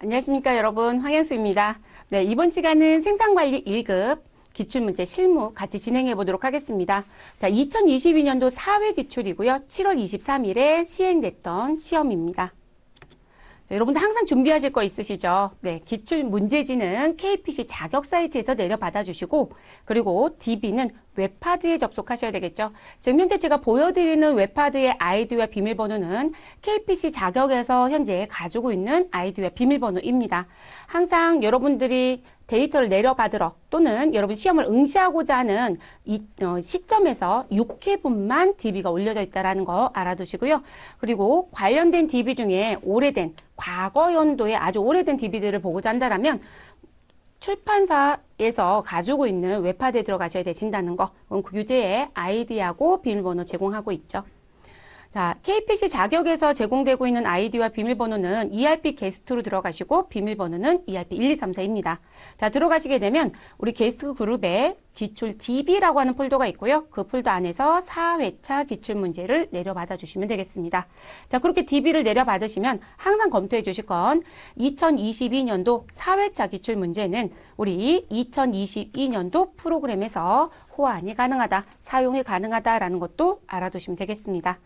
안녕하십니까 여러분, 황현수입니다. 네, 이번 시간은 생산관리 1급 기출문제 실무 같이 진행해 보도록 하겠습니다. 자, 2022년도 4회 기출이고요. 7월 23일에 시행됐던 시험입니다. 자, 여러분들 항상 준비하실 거 있으시죠? 네, 기출 문제지는 KPC 자격 사이트에서 내려받아 주시고, 그리고 DB는 웹하드에 접속하셔야 되겠죠. 지금 현재 제가 보여드리는 웹하드의 아이디와 비밀번호는 KPC 자격에서 현재 가지고 있는 아이디와 비밀번호입니다. 항상 여러분들이 데이터를 내려받으러 또는 여러분 시험을 응시하고자 하는 이 시점에서 6회분만 DB가 올려져 있다는 거 알아두시고요. 그리고 관련된 DB 중에 오래된 과거 연도에 아주 오래된 DB들을 보고자 한다면 출판사에서 가지고 있는 웹하드에 들어가셔야 되신다는 거, 그 교재에 아이디하고 비밀번호 제공하고 있죠. 자, KPC 자격에서 제공되고 있는 아이디와 비밀번호는 ERP 게스트로 들어가시고 비밀번호는 ERP 1234입니다. 자, 들어가시게 되면 우리 게스트 그룹에 기출 DB라고 하는 폴더가 있고요. 그 폴더 안에서 4회차 기출 문제를 내려받아 주시면 되겠습니다. 자, 그렇게 DB를 내려받으시면 항상 검토해 주실 건 2022년도 4회차 기출 문제는 우리 2022년도 프로그램에서 호환이 가능하다, 사용이 가능하다라는 것도 알아두시면 되겠습니다.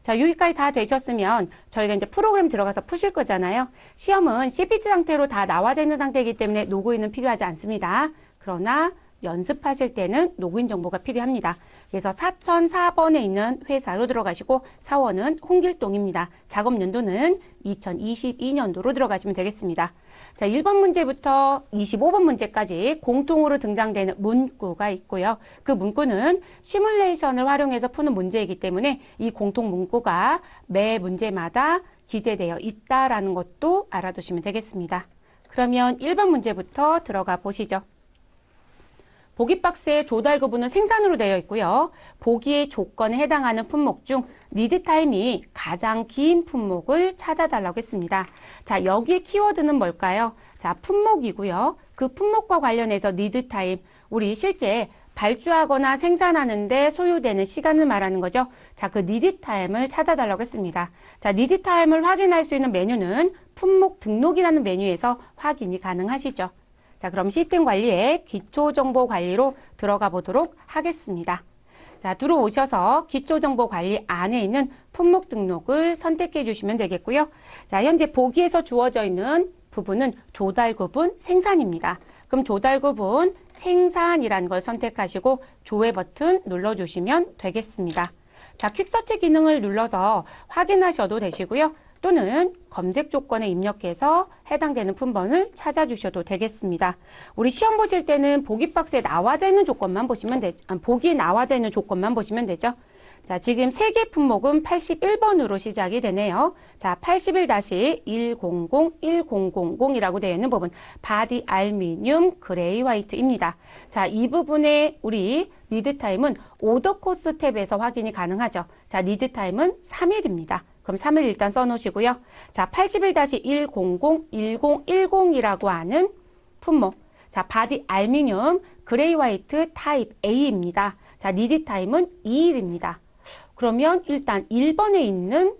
자, 여기까지 다 되셨으면 저희가 이제 프로그램 들어가서 푸실 거잖아요. 시험은 CPT 상태로 다 나와져 있는 상태이기 때문에 로그인은 필요하지 않습니다. 그러나 연습하실 때는 로그인 정보가 필요합니다. 그래서 4004번에 있는 회사로 들어가시고 사원은 홍길동입니다. 작업 연도는 2022년도로 들어가시면 되겠습니다. 자, 1번 문제부터 25번 문제까지 공통으로 등장되는 문구가 있고요. 그 문구는 시뮬레이션을 활용해서 푸는 문제이기 때문에 이 공통 문구가 매 문제마다 기재되어 있다라는 것도 알아두시면 되겠습니다. 그러면 1번 문제부터 들어가 보시죠. 보기 박스의 조달 구분은 생산으로 되어 있고요. 보기의 조건에 해당하는 품목 중 리드 타임이 가장 긴 품목을 찾아달라고 했습니다. 자, 여기에 키워드는 뭘까요? 자, 품목이고요. 그 품목과 관련해서 리드 타임, 우리 실제 발주하거나 생산하는데 소요되는 시간을 말하는 거죠. 자, 그 리드 타임을 찾아달라고 했습니다. 자, 리드 타임을 확인할 수 있는 메뉴는 품목 등록이라는 메뉴에서 확인이 가능하시죠. 자, 그럼 시스템 관리에 기초정보 관리로 들어가 보도록 하겠습니다. 자, 들어오셔서 기초정보 관리 안에 있는 품목 등록을 선택해 주시면 되겠고요. 자, 현재 보기에서 주어져 있는 부분은 조달 구분 생산입니다. 그럼 조달 구분 생산이라는 걸 선택하시고 조회 버튼 눌러주시면 되겠습니다. 자, 퀵서치 기능을 눌러서 확인하셔도 되시고요. 또는 검색 조건에 입력해서 해당되는 품번을 찾아주셔도 되겠습니다. 우리 시험 보실 때는 보기 박스에 나와져 있는 조건만 보시면 보기에 나와져 있는 조건만 보시면 되죠. 자, 지금 3개 품목은 81번으로 시작이 되네요. 자, 81-100-1000이라고 되어 있는 부분, 바디 알미늄 그레이 화이트입니다. 자, 이 부분에 우리 리드 타임은 오더 코스 탭에서 확인이 가능하죠. 자, 리드 타임은 3일입니다. 그럼 3일 일단 써놓으시고요. 자, 81-100-1010이라고 하는 품목. 자, 바디 알미늄 그레이 화이트 타입 A입니다. 자, 리드 타임은 2일입니다. 그러면 일단 1번에 있는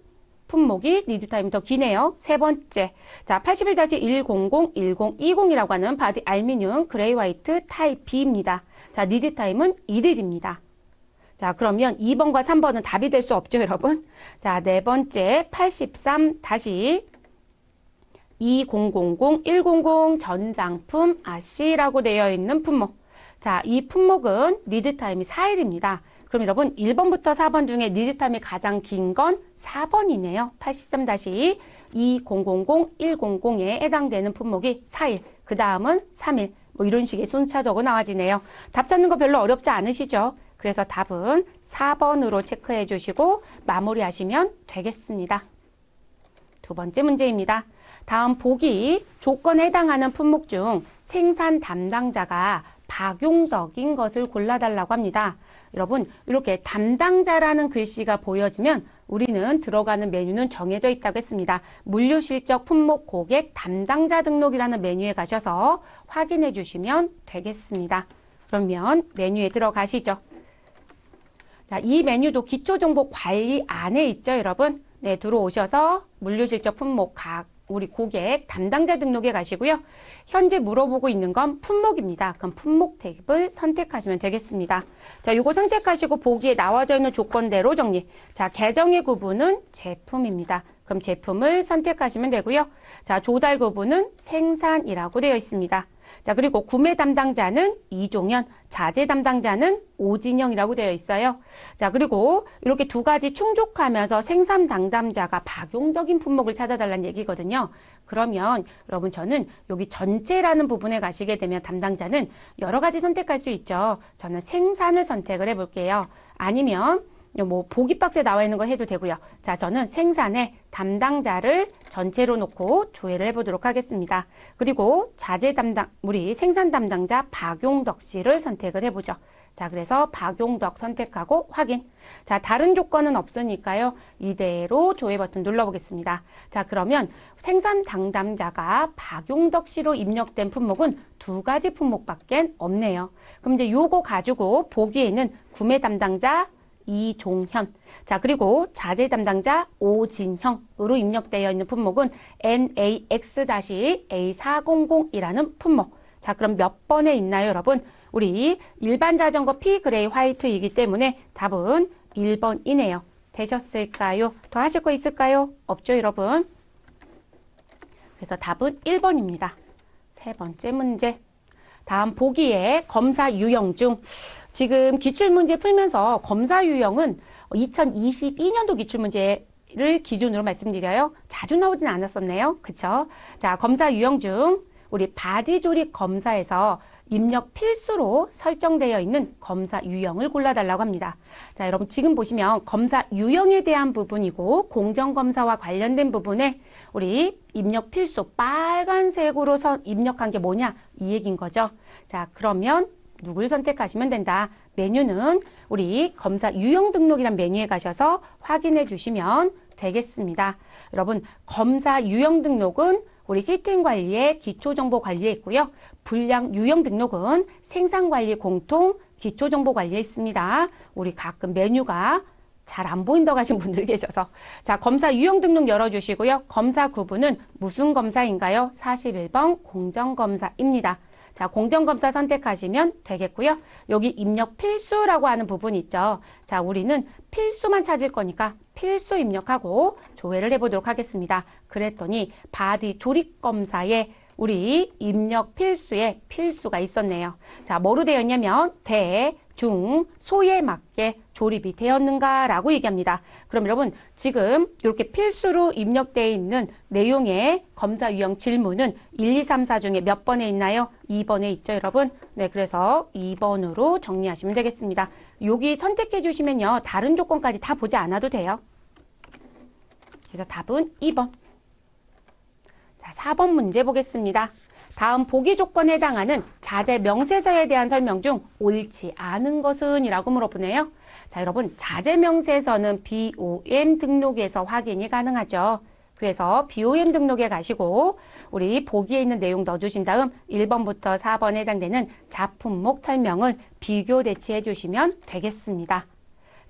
품목이 리드 타임이 더 기네요. 세 번째. 자, 81-100-1020이라고 하는 바디 알미늄 그레이 화이트 타입 B입니다. 자, 리드 타임은 1일입니다. 자, 그러면 2번과 3번은 답이 될 수 없죠, 여러분? 자, 네 번째, 83-2000-1000 전장품 아씨라고 되어 있는 품목. 자, 이 품목은 리드 타임이 4일입니다. 그럼 여러분, 1번부터 4번 중에 리드 타임이 가장 긴 건 4번이네요. 83-2000-1000에 해당되는 품목이 4일, 그 다음은 3일. 뭐 이런 식의 순차적으로 나와지네요. 답 찾는 거 별로 어렵지 않으시죠? 그래서 답은 4번으로 체크해 주시고 마무리하시면 되겠습니다. 두 번째 문제입니다. 다음 보기 조건에 해당하는 품목 중 생산 담당자가 박용덕인 것을 골라달라고 합니다. 여러분, 이렇게 담당자라는 글씨가 보여지면 우리는 들어가는 메뉴는 정해져 있다고 했습니다. 물류실적 품목 고객 담당자 등록이라는 메뉴에 가셔서 확인해 주시면 되겠습니다. 그러면 메뉴에 들어가시죠. 자, 이 메뉴도 기초정보 관리 안에 있죠, 여러분? 네, 들어오셔서 물류실적 품목 각 우리 고객 담당자 등록에 가시고요. 현재 물어보고 있는 건 품목입니다. 그럼 품목 탭을 선택하시면 되겠습니다. 자, 요거 선택하시고 보기에 나와져 있는 조건대로 정리. 자, 계정의 구분은 제품입니다. 그럼 제품을 선택하시면 되고요. 자, 조달 구분은 생산이라고 되어 있습니다. 자, 그리고 구매 담당자는 이종현, 자재 담당자는 오진영이라고 되어 있어요. 자, 그리고 이렇게 두 가지 충족하면서 생산 담당자가 박용덕인 품목을 찾아달라는 얘기거든요. 그러면 여러분 저는 여기 전체라는 부분에 가시게 되면 담당자는 여러 가지 선택할 수 있죠. 저는 생산을 선택을 해볼게요. 아니면 뭐 보기 박스에 나와 있는 거 해도 되고요. 자, 저는 생산에 담당자를 전체로 놓고 조회를 해보도록 하겠습니다. 그리고 자재 담당, 우리 생산 담당자 박용덕 씨를 선택을 해보죠. 자, 그래서 박용덕 선택하고 확인. 자, 다른 조건은 없으니까요. 이대로 조회 버튼 눌러보겠습니다. 자, 그러면 생산 담당자가 박용덕 씨로 입력된 품목은 두 가지 품목밖에 없네요. 그럼 이제 요거 가지고 보기에는 구매 담당자 이종현. 자, 그리고 자재 담당자 오진형으로 입력되어 있는 품목은 NAX-A400이라는 품목. 자, 그럼 몇 번에 있나요, 여러분? 우리 일반 자전거 P그레이 화이트이기 때문에 답은 1번이네요. 되셨을까요? 더 하실 거 있을까요? 없죠, 여러분? 그래서 답은 1번입니다. 세 번째 문제. 다음 보기에 검사 유형 중 지금 기출문제 풀면서 검사 유형은 2022년도 기출문제를 기준으로 말씀드려요. 자주 나오진 않았었네요. 그쵸? 자, 검사 유형 중 우리 바디 조립 검사에서 입력 필수로 설정되어 있는 검사 유형을 골라달라고 합니다. 자, 여러분 지금 보시면 검사 유형에 대한 부분이고 공정검사와 관련된 부분에 우리 입력 필수 빨간색으로 입력한 게 뭐냐? 이 얘기인 거죠. 자, 그러면 누굴 선택하시면 된다. 메뉴는 우리 검사 유형 등록이란 메뉴에 가셔서 확인해 주시면 되겠습니다. 여러분 검사 유형 등록은 우리 시스템 관리에 기초정보 관리에 있고요. 불량 유형 등록은 생산관리 공통 기초정보 관리에 있습니다. 우리 가끔 메뉴가 잘 안 보인다고 하신 분들 계셔서. 자, 검사 유형 등록 열어주시고요. 검사 구분은 무슨 검사인가요? 41번 공정검사입니다. 자, 공정검사 선택하시면 되겠고요. 여기 입력 필수라고 하는 부분 있죠. 자, 우리는 필수만 찾을 거니까 필수 입력하고 조회를 해보도록 하겠습니다. 그랬더니 바디 조립검사에 우리 입력 필수에 필수가 있었네요. 자, 뭐로 되어 있냐면 대, 중, 소에 맞게 조립이 되었는가라고 얘기합니다. 그럼 여러분 지금 이렇게 필수로 입력되어 있는 내용의 검사 유형 질문은 1, 2, 3, 4 중에 몇 번에 있나요? 2번에 있죠, 여러분. 네, 그래서 2번으로 정리하시면 되겠습니다. 여기 선택해 주시면요. 다른 조건까지 다 보지 않아도 돼요. 그래서 답은 2번. 자, 4번 문제 보겠습니다. 다음 보기 조건에 해당하는 자재 명세서에 대한 설명 중 옳지 않은 것은? 이라고 물어보네요. 자, 여러분 자재 명세서는 BOM 등록에서 확인이 가능하죠. 그래서 BOM 등록에 가시고 우리 보기에 있는 내용 넣어주신 다음 1번부터 4번에 해당되는 자품목 설명을 비교 대치해 주시면 되겠습니다.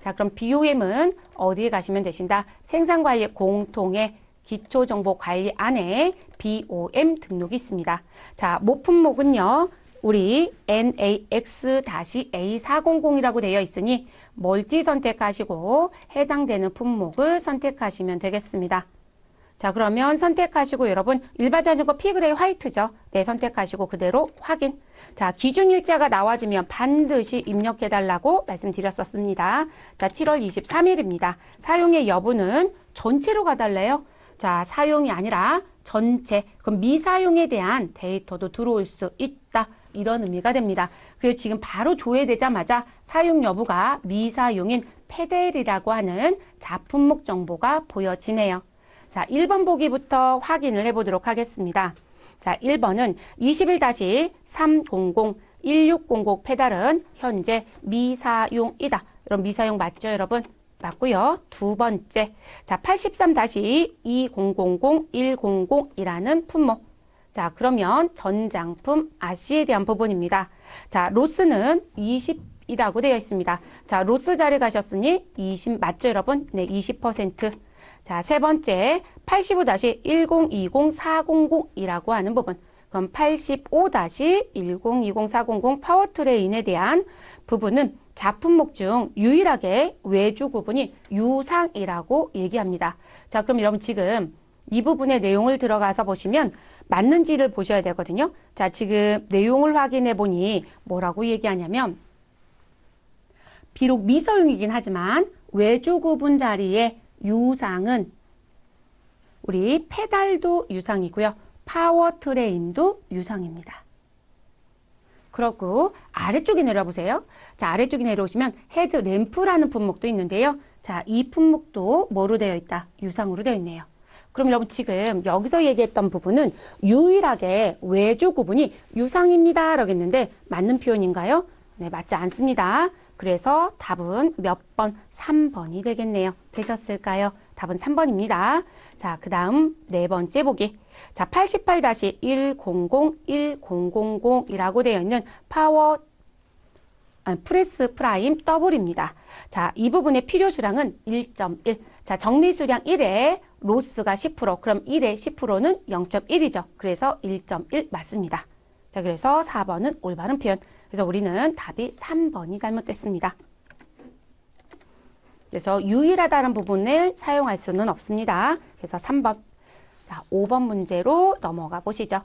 자, 그럼 BOM은 어디에 가시면 되신다? 생산관리 공통의 기초정보관리 안에 BOM 등록이 있습니다. 자, 모품목은요. 우리 NAX-A400이라고 되어 있으니 멀티 선택하시고 해당되는 품목을 선택하시면 되겠습니다. 자, 그러면 선택하시고 여러분 일반 자전거 P그레이 화이트죠. 네, 선택하시고 그대로 확인. 자, 기준 일자가 나와지면 반드시 입력해달라고 말씀드렸었습니다. 자, 7월 23일입니다. 사용의 여부는 전체로 가달래요. 자, 사용이 아니라 전체, 그럼 미사용에 대한 데이터도 들어올 수 있다. 이런 의미가 됩니다. 그리고 지금 바로 조회되자마자 사용 여부가 미사용인 페델이라고 하는 자품목 정보가 보여지네요. 자, 1번 보기부터 확인을 해보도록 하겠습니다. 자, 1번은 21-300-1600 페달은 현재 미사용이다. 여러분 미사용 맞죠, 여러분? 맞고요. 두 번째, 자 83-2000-100이라는 품목. 자, 그러면 전장품 아시에 대한 부분입니다. 자, 로스는 20이라고 되어 있습니다. 자, 로스 자리 가셨으니 20 맞죠, 여러분? 네, 20%. 자, 세 번째 85-1020400이라고 하는 부분. 그럼 85-1020400 파워트레인에 대한 부분은 자품목 중 유일하게 외주 구분이 유상이라고 얘기합니다. 자, 그럼 여러분 지금 이 부분의 내용을 들어가서 보시면 맞는지를 보셔야 되거든요. 자, 지금 내용을 확인해 보니 뭐라고 얘기하냐면 비록 미서용이긴 하지만 외주 구분 자리에 유상은 우리 페달도 유상이고요. 파워트레인도 유상입니다. 그렇고 아래쪽에 내려보세요. 자, 아래쪽에 내려오시면 헤드램프라는 품목도 있는데요. 자, 이 품목도 뭐로 되어 있다? 유상으로 되어 있네요. 그럼 여러분 지금 여기서 얘기했던 부분은 유일하게 외주 구분이 유상입니다 라고 했는데 맞는 표현인가요? 네, 맞지 않습니다. 그래서 답은 몇 번? 3번이 되겠네요. 되셨을까요? 답은 3번입니다. 자, 그 다음 네 번째 보기. 자, 88-100100이라고 되어 있는 프레스 프라임 더블입니다. 자, 이 부분의 필요 수량은 1.1. 자, 정리 수량 1에 로스가 10%. 그럼 1의 10%는 0.1이죠. 그래서 1.1 맞습니다. 자, 그래서 4번은 올바른 표현. 그래서 우리는 답이 3번이 잘못됐습니다. 그래서 유일하다는 부분을 사용할 수는 없습니다. 그래서 3번. 자, 5번 문제로 넘어가 보시죠.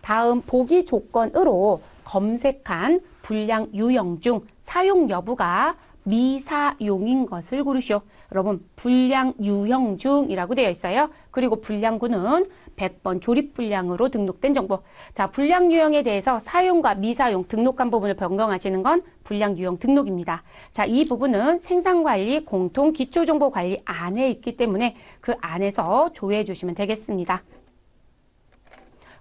다음 보기 조건으로 검색한 불량 유형 중 사용 여부가 미사용인 것을 고르시오. 여러분, 불량 유형 중이라고 되어 있어요. 그리고 불량구는 100번 조립 불량으로 등록된 정보. 자, 불량 유형에 대해서 사용과 미사용 등록한 부분을 변경하시는 건 불량 유형 등록입니다. 자, 이 부분은 생산관리 공통 기초정보관리 안에 있기 때문에 그 안에서 조회해 주시면 되겠습니다.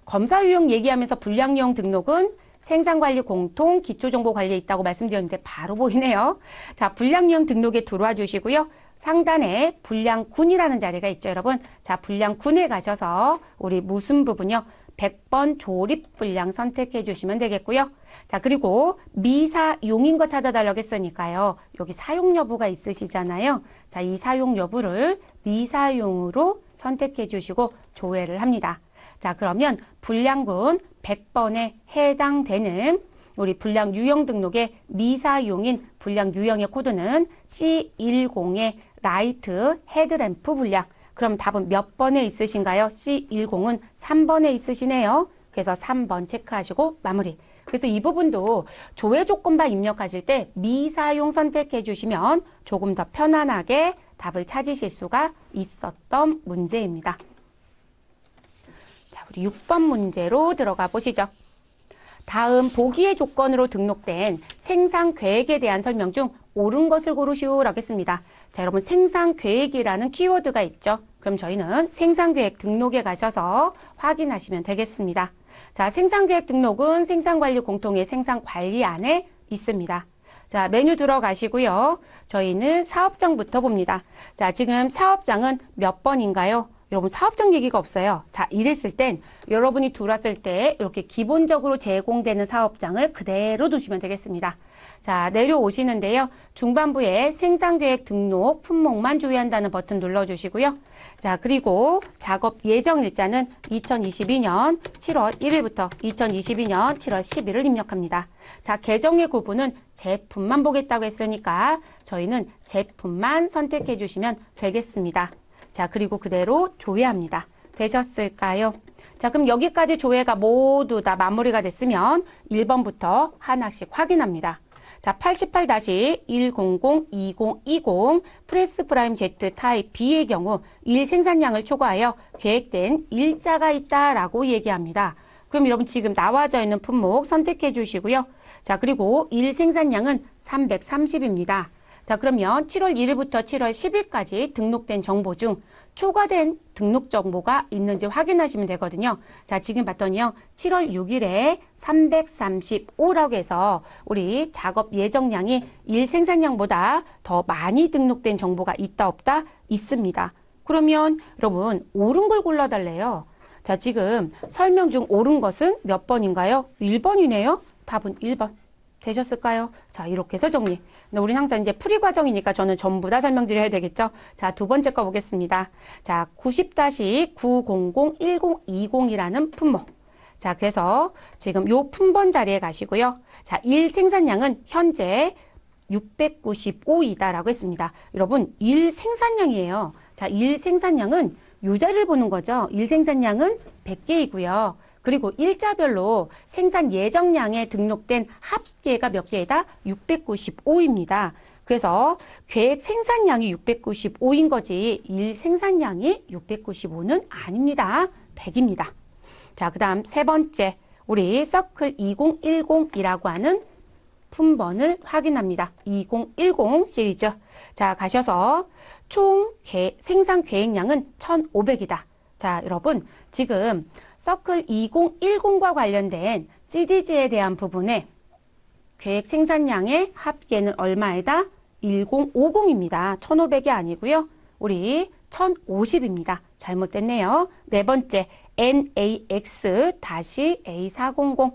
검사 유형 얘기하면서 불량 유형 등록은 생산관리 공통 기초정보관리에 있다고 말씀드렸는데 바로 보이네요. 자, 불량 유형 등록에 들어와 주시고요. 상단에 불량군이라는 자리가 있죠, 여러분. 자, 불량군에 가셔서 우리 무슨 부분요? 100번 조립 불량 선택해 주시면 되겠고요. 자, 그리고 미사용인 거 찾아달라고 했으니까요. 여기 사용 여부가 있으시잖아요. 자, 이 사용 여부를 미사용으로 선택해 주시고 조회를 합니다. 자, 그러면 불량군 100번에 해당되는 우리 불량 유형 등록의 미사용인 불량 유형의 코드는 C10의 라이트 헤드램프 불량. 그럼 답은 몇 번에 있으신가요? C10은 3번에 있으시네요. 그래서 3번 체크하시고 마무리. 그래서 이 부분도 조회 조건만 입력하실 때 미사용 선택해 주시면 조금 더 편안하게 답을 찾으실 수가 있었던 문제입니다. 자, 우리 6번 문제로 들어가 보시죠. 다음 보기의 조건으로 등록된 생산 계획에 대한 설명 중 옳은 것을 고르시오라고 했습니다. 자, 여러분 생산 계획이라는 키워드가 있죠. 그럼 저희는 생산 계획 등록에 가셔서 확인하시면 되겠습니다. 자, 생산 계획 등록은 생산관리 공통의 생산 관리 안에 있습니다. 자, 메뉴 들어가시고요. 저희는 사업장부터 봅니다. 자, 지금 사업장은 몇 번인가요? 여러분 사업장 얘기가 없어요. 자, 이랬을 땐 여러분이 들어왔을 때 이렇게 기본적으로 제공되는 사업장을 그대로 두시면 되겠습니다. 자, 내려오시는데요. 중반부에 생산계획 등록 품목만 조회한다는 버튼 눌러주시고요. 자, 그리고 작업 예정 일자는 2022년 7월 1일부터 2022년 7월 10일을 입력합니다. 자, 계정의 구분은 제품만 보겠다고 했으니까 저희는 제품만 선택해 주시면 되겠습니다. 자, 그리고 그대로 조회합니다. 되셨을까요? 자, 그럼 여기까지 조회가 모두 다 마무리가 됐으면 1번부터 하나씩 확인합니다. 자, 88-100-2020 프레스 프라임 Z 타입 B의 경우 일 생산량을 초과하여 계획된 일자가 있다라고 얘기합니다. 그럼 여러분 지금 나와져 있는 품목 선택해 주시고요. 자, 그리고 일 생산량은 330입니다. 자, 그러면 7월 1일부터 7월 10일까지 등록된 정보 중 초과된 등록 정보가 있는지 확인하시면 되거든요. 자, 지금 봤더니요. 7월 6일에 335라고 해서 우리 작업 예정량이 일 생산량보다 더 많이 등록된 정보가 있다 없다? 있습니다. 그러면 여러분 옳은 걸 골라달래요. 자, 지금 설명 중 옳은 것은 몇 번인가요? 1번이네요. 답은 1번. 되셨을까요? 자, 이렇게 해서 정리. 근데 우리는 항상 이제 풀이 과정이니까 저는 전부 다 설명드려야 되겠죠. 자, 두 번째 거 보겠습니다. 자, 90-9001020이라는 품목. 자, 그래서 지금 요 품번 자리에 가시고요. 자, 일 생산량은 현재 695이다라고 했습니다. 여러분, 일 생산량이에요. 자, 일 생산량은 요 자리를 보는 거죠. 일 생산량은 100개이고요. 그리고 일자별로 생산 예정량에 등록된 합계가 몇 개이다? 695입니다. 그래서 계획 생산량이 695인 거지 일 생산량이 695는 아닙니다. 100입니다. 자, 그 다음 세 번째, 우리 서클 2010이라고 하는 품번을 확인합니다. 2010 시리즈. 자, 가셔서 총 생산 계획량은 1,500이다. 자, 여러분, 지금 서클 2010과 관련된 CDG에 대한 부분에 계획 생산량의 합계는 얼마이다? 1050입니다. 1,500이 아니고요. 우리 1,050입니다. 잘못됐네요. 네 번째, NAX-A400.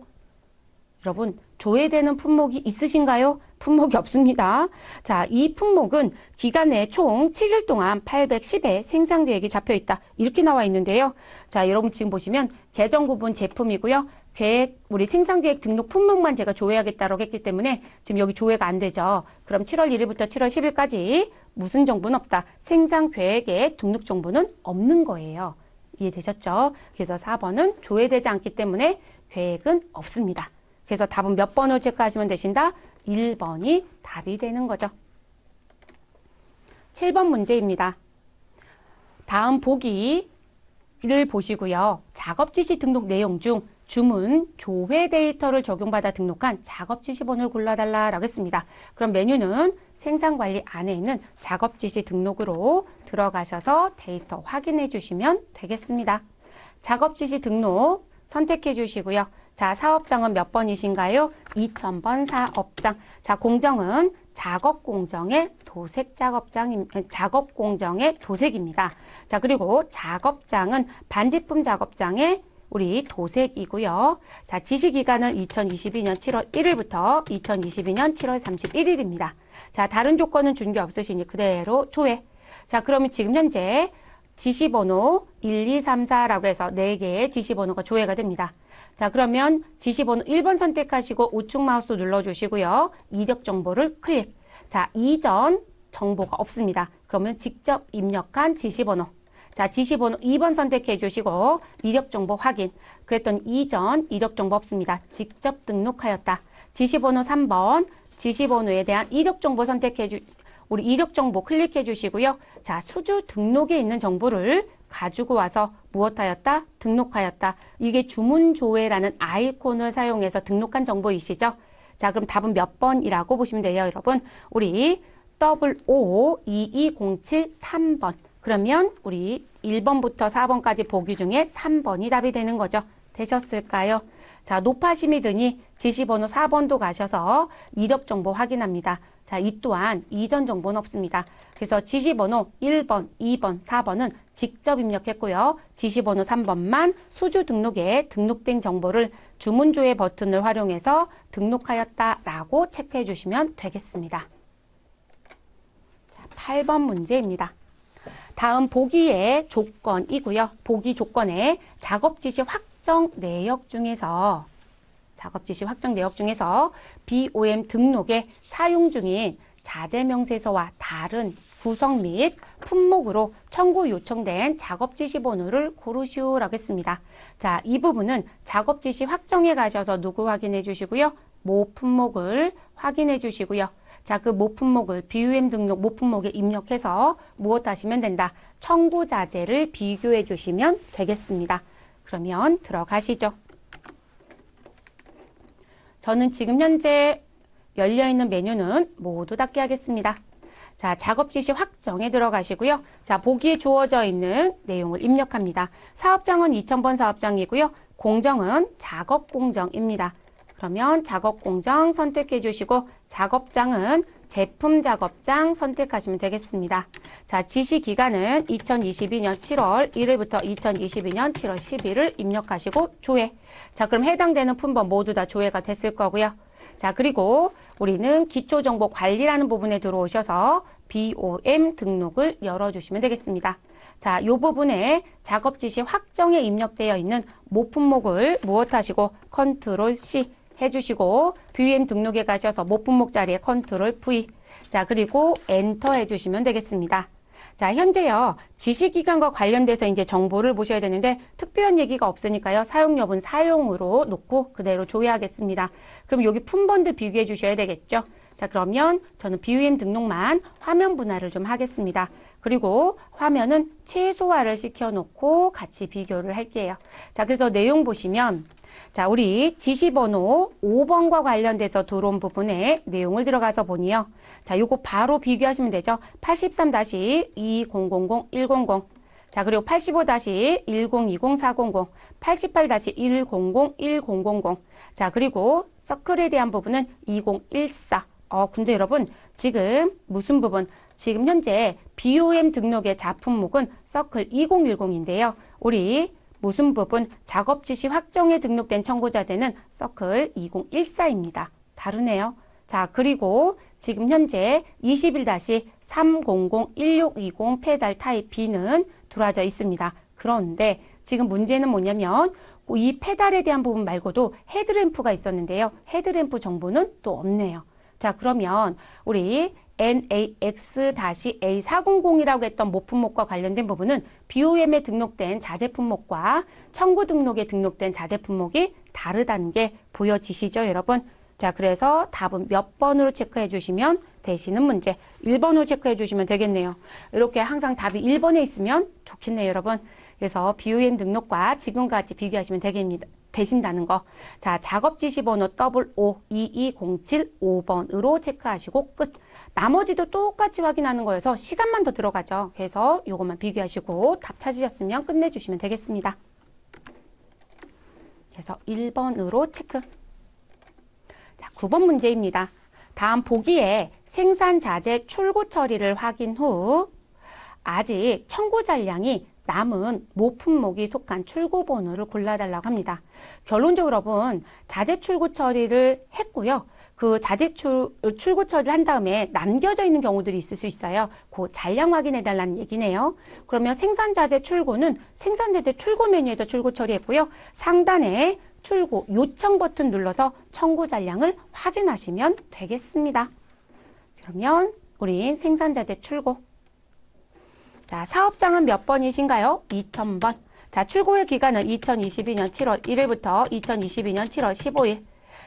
여러분, 조회되는 품목이 있으신가요? 품목이 없습니다. 자, 이 품목은 기간 내 총 7일 동안 810회 생산 계획이 잡혀 있다. 이렇게 나와 있는데요. 자, 여러분 지금 보시면 계정 구분 제품이고요. 계획, 우리 생산 계획 등록 품목만 제가 조회하겠다고 했기 때문에 지금 여기 조회가 안 되죠. 그럼 7월 1일부터 7월 10일까지 무슨 정보는 없다. 생산 계획에 등록 정보는 없는 거예요. 이해되셨죠? 그래서 4번은 조회되지 않기 때문에 계획은 없습니다. 그래서 답은 몇 번을 체크하시면 되신다? 1번이 답이 되는 거죠. 7번 문제입니다. 다음 보기를 보시고요. 작업지시 등록 내용 중 주문, 조회 데이터를 적용받아 등록한 작업지시번호를 골라달라라고 했습니다. 그럼 메뉴는 생산관리 안에 있는 작업지시 등록으로 들어가셔서 데이터 확인해 주시면 되겠습니다. 작업지시 등록 선택해 주시고요. 자, 사업장은 몇 번이신가요? 2000번 사업장. 자, 공정은 작업 공정의 도색입니다. 자, 그리고 작업장은 반제품 작업장의 우리 도색이고요. 자, 지시기간은 2022년 7월 1일부터 2022년 7월 31일입니다. 자, 다른 조건은 준 게 없으시니 그대로 조회. 자, 그러면 지금 현재 지시번호 1, 2, 3, 4라고 해서 4개의 지시번호가 조회가 됩니다. 자, 그러면 지시번호 1번 선택하시고 우측 마우스 눌러주시고요. 이력 정보를 클릭. 자, 이전 정보가 없습니다. 그러면 직접 입력한 지시번호. 자, 지시번호 2번 선택해 주시고 이력 정보 확인. 그랬더니 이전 이력 정보 없습니다. 직접 등록하였다. 지시번호 3번 지시번호에 대한 이력 정보 우리 이력 정보 클릭해 주시고요. 자, 수주 등록에 있는 정보를 가지고 와서 무엇하였다? 등록하였다. 이게 주문 조회라는 아이콘을 사용해서 등록한 정보이시죠? 자, 그럼 답은 몇 번이라고 보시면 돼요, 여러분. 우리 O2207 3번. 그러면 우리 1번부터 4번까지 보기 중에 3번이 답이 되는 거죠. 되셨을까요? 자, 높아심이 드니 지시번호 4번도 가셔서 이력 정보 확인합니다. 자, 이 또한 이전 정보는 없습니다. 그래서 지시번호 1번, 2번, 4번은 직접 입력했고요. 지시번호 3번만 수주 등록에 등록된 정보를 주문조회 버튼을 활용해서 등록하였다라고 체크해 주시면 되겠습니다. 자, 8번 문제입니다. 다음 보기의 조건이고요. 보기 조건에 작업지시 확정 내역 중에서 BOM 등록에 사용 중인 자재명세서와 다른 구성 및 품목으로 청구 요청된 작업지시 번호를 고르시오라고 했습니다. 자, 이 부분은 작업지시 확정에 가셔서 누구 확인해 주시고요. 모 품목을 확인해 주시고요. 자, 그 모 품목을 BOM 등록 모 품목에 입력해서 무엇 하시면 된다? 청구 자재를 비교해 주시면 되겠습니다. 그러면 들어가시죠. 저는 지금 현재 열려있는 메뉴는 모두 닫게 하겠습니다. 자, 작업지시 확정에 들어가시고요. 자, 보기에 주어져 있는 내용을 입력합니다. 사업장은 2000번 사업장이고요. 공정은 작업공정입니다. 그러면 작업공정 선택해 주시고 작업장은 제품 작업장 선택하시면 되겠습니다. 자, 지시 기간은 2022년 7월 1일부터 2022년 7월 10일을 입력하시고 조회. 자, 그럼 해당되는 품번 모두 다 조회가 됐을 거고요. 자, 그리고 우리는 기초정보관리라는 부분에 들어오셔서 BOM 등록을 열어주시면 되겠습니다. 자, 이 부분에 작업지시 확정에 입력되어 있는 모품목을 무엇하시고 컨트롤 C 해주시고 BOM 등록에 가셔서 모품목 자리에 컨트롤 V. 자, 그리고 엔터 해주시면 되겠습니다. 자, 현재요, 지시기간과 관련돼서 이제 정보를 보셔야 되는데 특별한 얘기가 없으니까요, 사용 여부는 사용으로 놓고 그대로 조회하겠습니다. 그럼 여기 품번들 비교해 주셔야 되겠죠? 자, 그러면 저는 BOM 등록만 화면 분할을 좀 하겠습니다. 그리고 화면은 최소화를 시켜놓고 같이 비교를 할게요. 자, 그래서 내용 보시면 자, 우리 지시번호 5번과 관련돼서 들어온 부분에 내용을 들어가서 보니요. 자, 요거 바로 비교하시면 되죠. 83-2000-100. 자, 그리고 85-1020-400, 88-100-1000. 자, 그리고 서클에 대한 부분은 2014. 근데 여러분, 지금 무슨 부분? 지금 현재 BOM 등록의 자품목은 서클 2010인데요. 우리 무슨 부분? 작업 지시 확정에 등록된 청구자재는 서클 2014입니다. 다르네요. 자, 그리고 지금 현재 21-300-1620 페달 타입 B는 들어와져 있습니다. 그런데 지금 문제는 뭐냐면 이 페달에 대한 부분 말고도 헤드램프가 있었는데요. 헤드램프 정보는 또 없네요. 자, 그러면 우리 NAX-A400이라고 했던 모품목과 관련된 부분은 BOM에 등록된 자재품목과 청구 등록에 등록된 자재품목이 다르다는 게 보여지시죠, 여러분? 자, 그래서 답은 몇 번으로 체크해 주시면 되시는 문제 1번으로 체크해 주시면 되겠네요. 이렇게 항상 답이 1번에 있으면 좋겠네요, 여러분. 그래서 BOM 등록과 지금과 같이 비교하시면 되신다는 거. 자, 작업 지시 번호 52207-5번으로 체크하시고 끝. 나머지도 똑같이 확인하는 거여서 시간만 더 들어가죠. 그래서 이것만 비교하시고 답 찾으셨으면 끝내주시면 되겠습니다. 그래서 1번으로 체크. 자, 9번 문제입니다. 다음 보기에 생산자재 출고 처리를 확인 후 아직 청구 잔량이 남은 모품목이 속한 출고 번호를 골라달라고 합니다. 결론적으로 여러분, 자재 출고 처리를 했고요. 그 자재 출고 처리를 한 다음에 남겨져 있는 경우들이 있을 수 있어요. 그 잔량 확인해 달라는 얘기네요. 그러면 생산자재 출고는 생산자재 출고 메뉴에서 출고 처리했고요. 상단에 출고 요청 버튼 눌러서 청구 잔량을 확인하시면 되겠습니다. 그러면 우린 생산자재 출고. 자, 사업장은 몇 번이신가요? 2000번. 자, 출고의 기간은 2022년 7월 1일부터 2022년 7월 15일.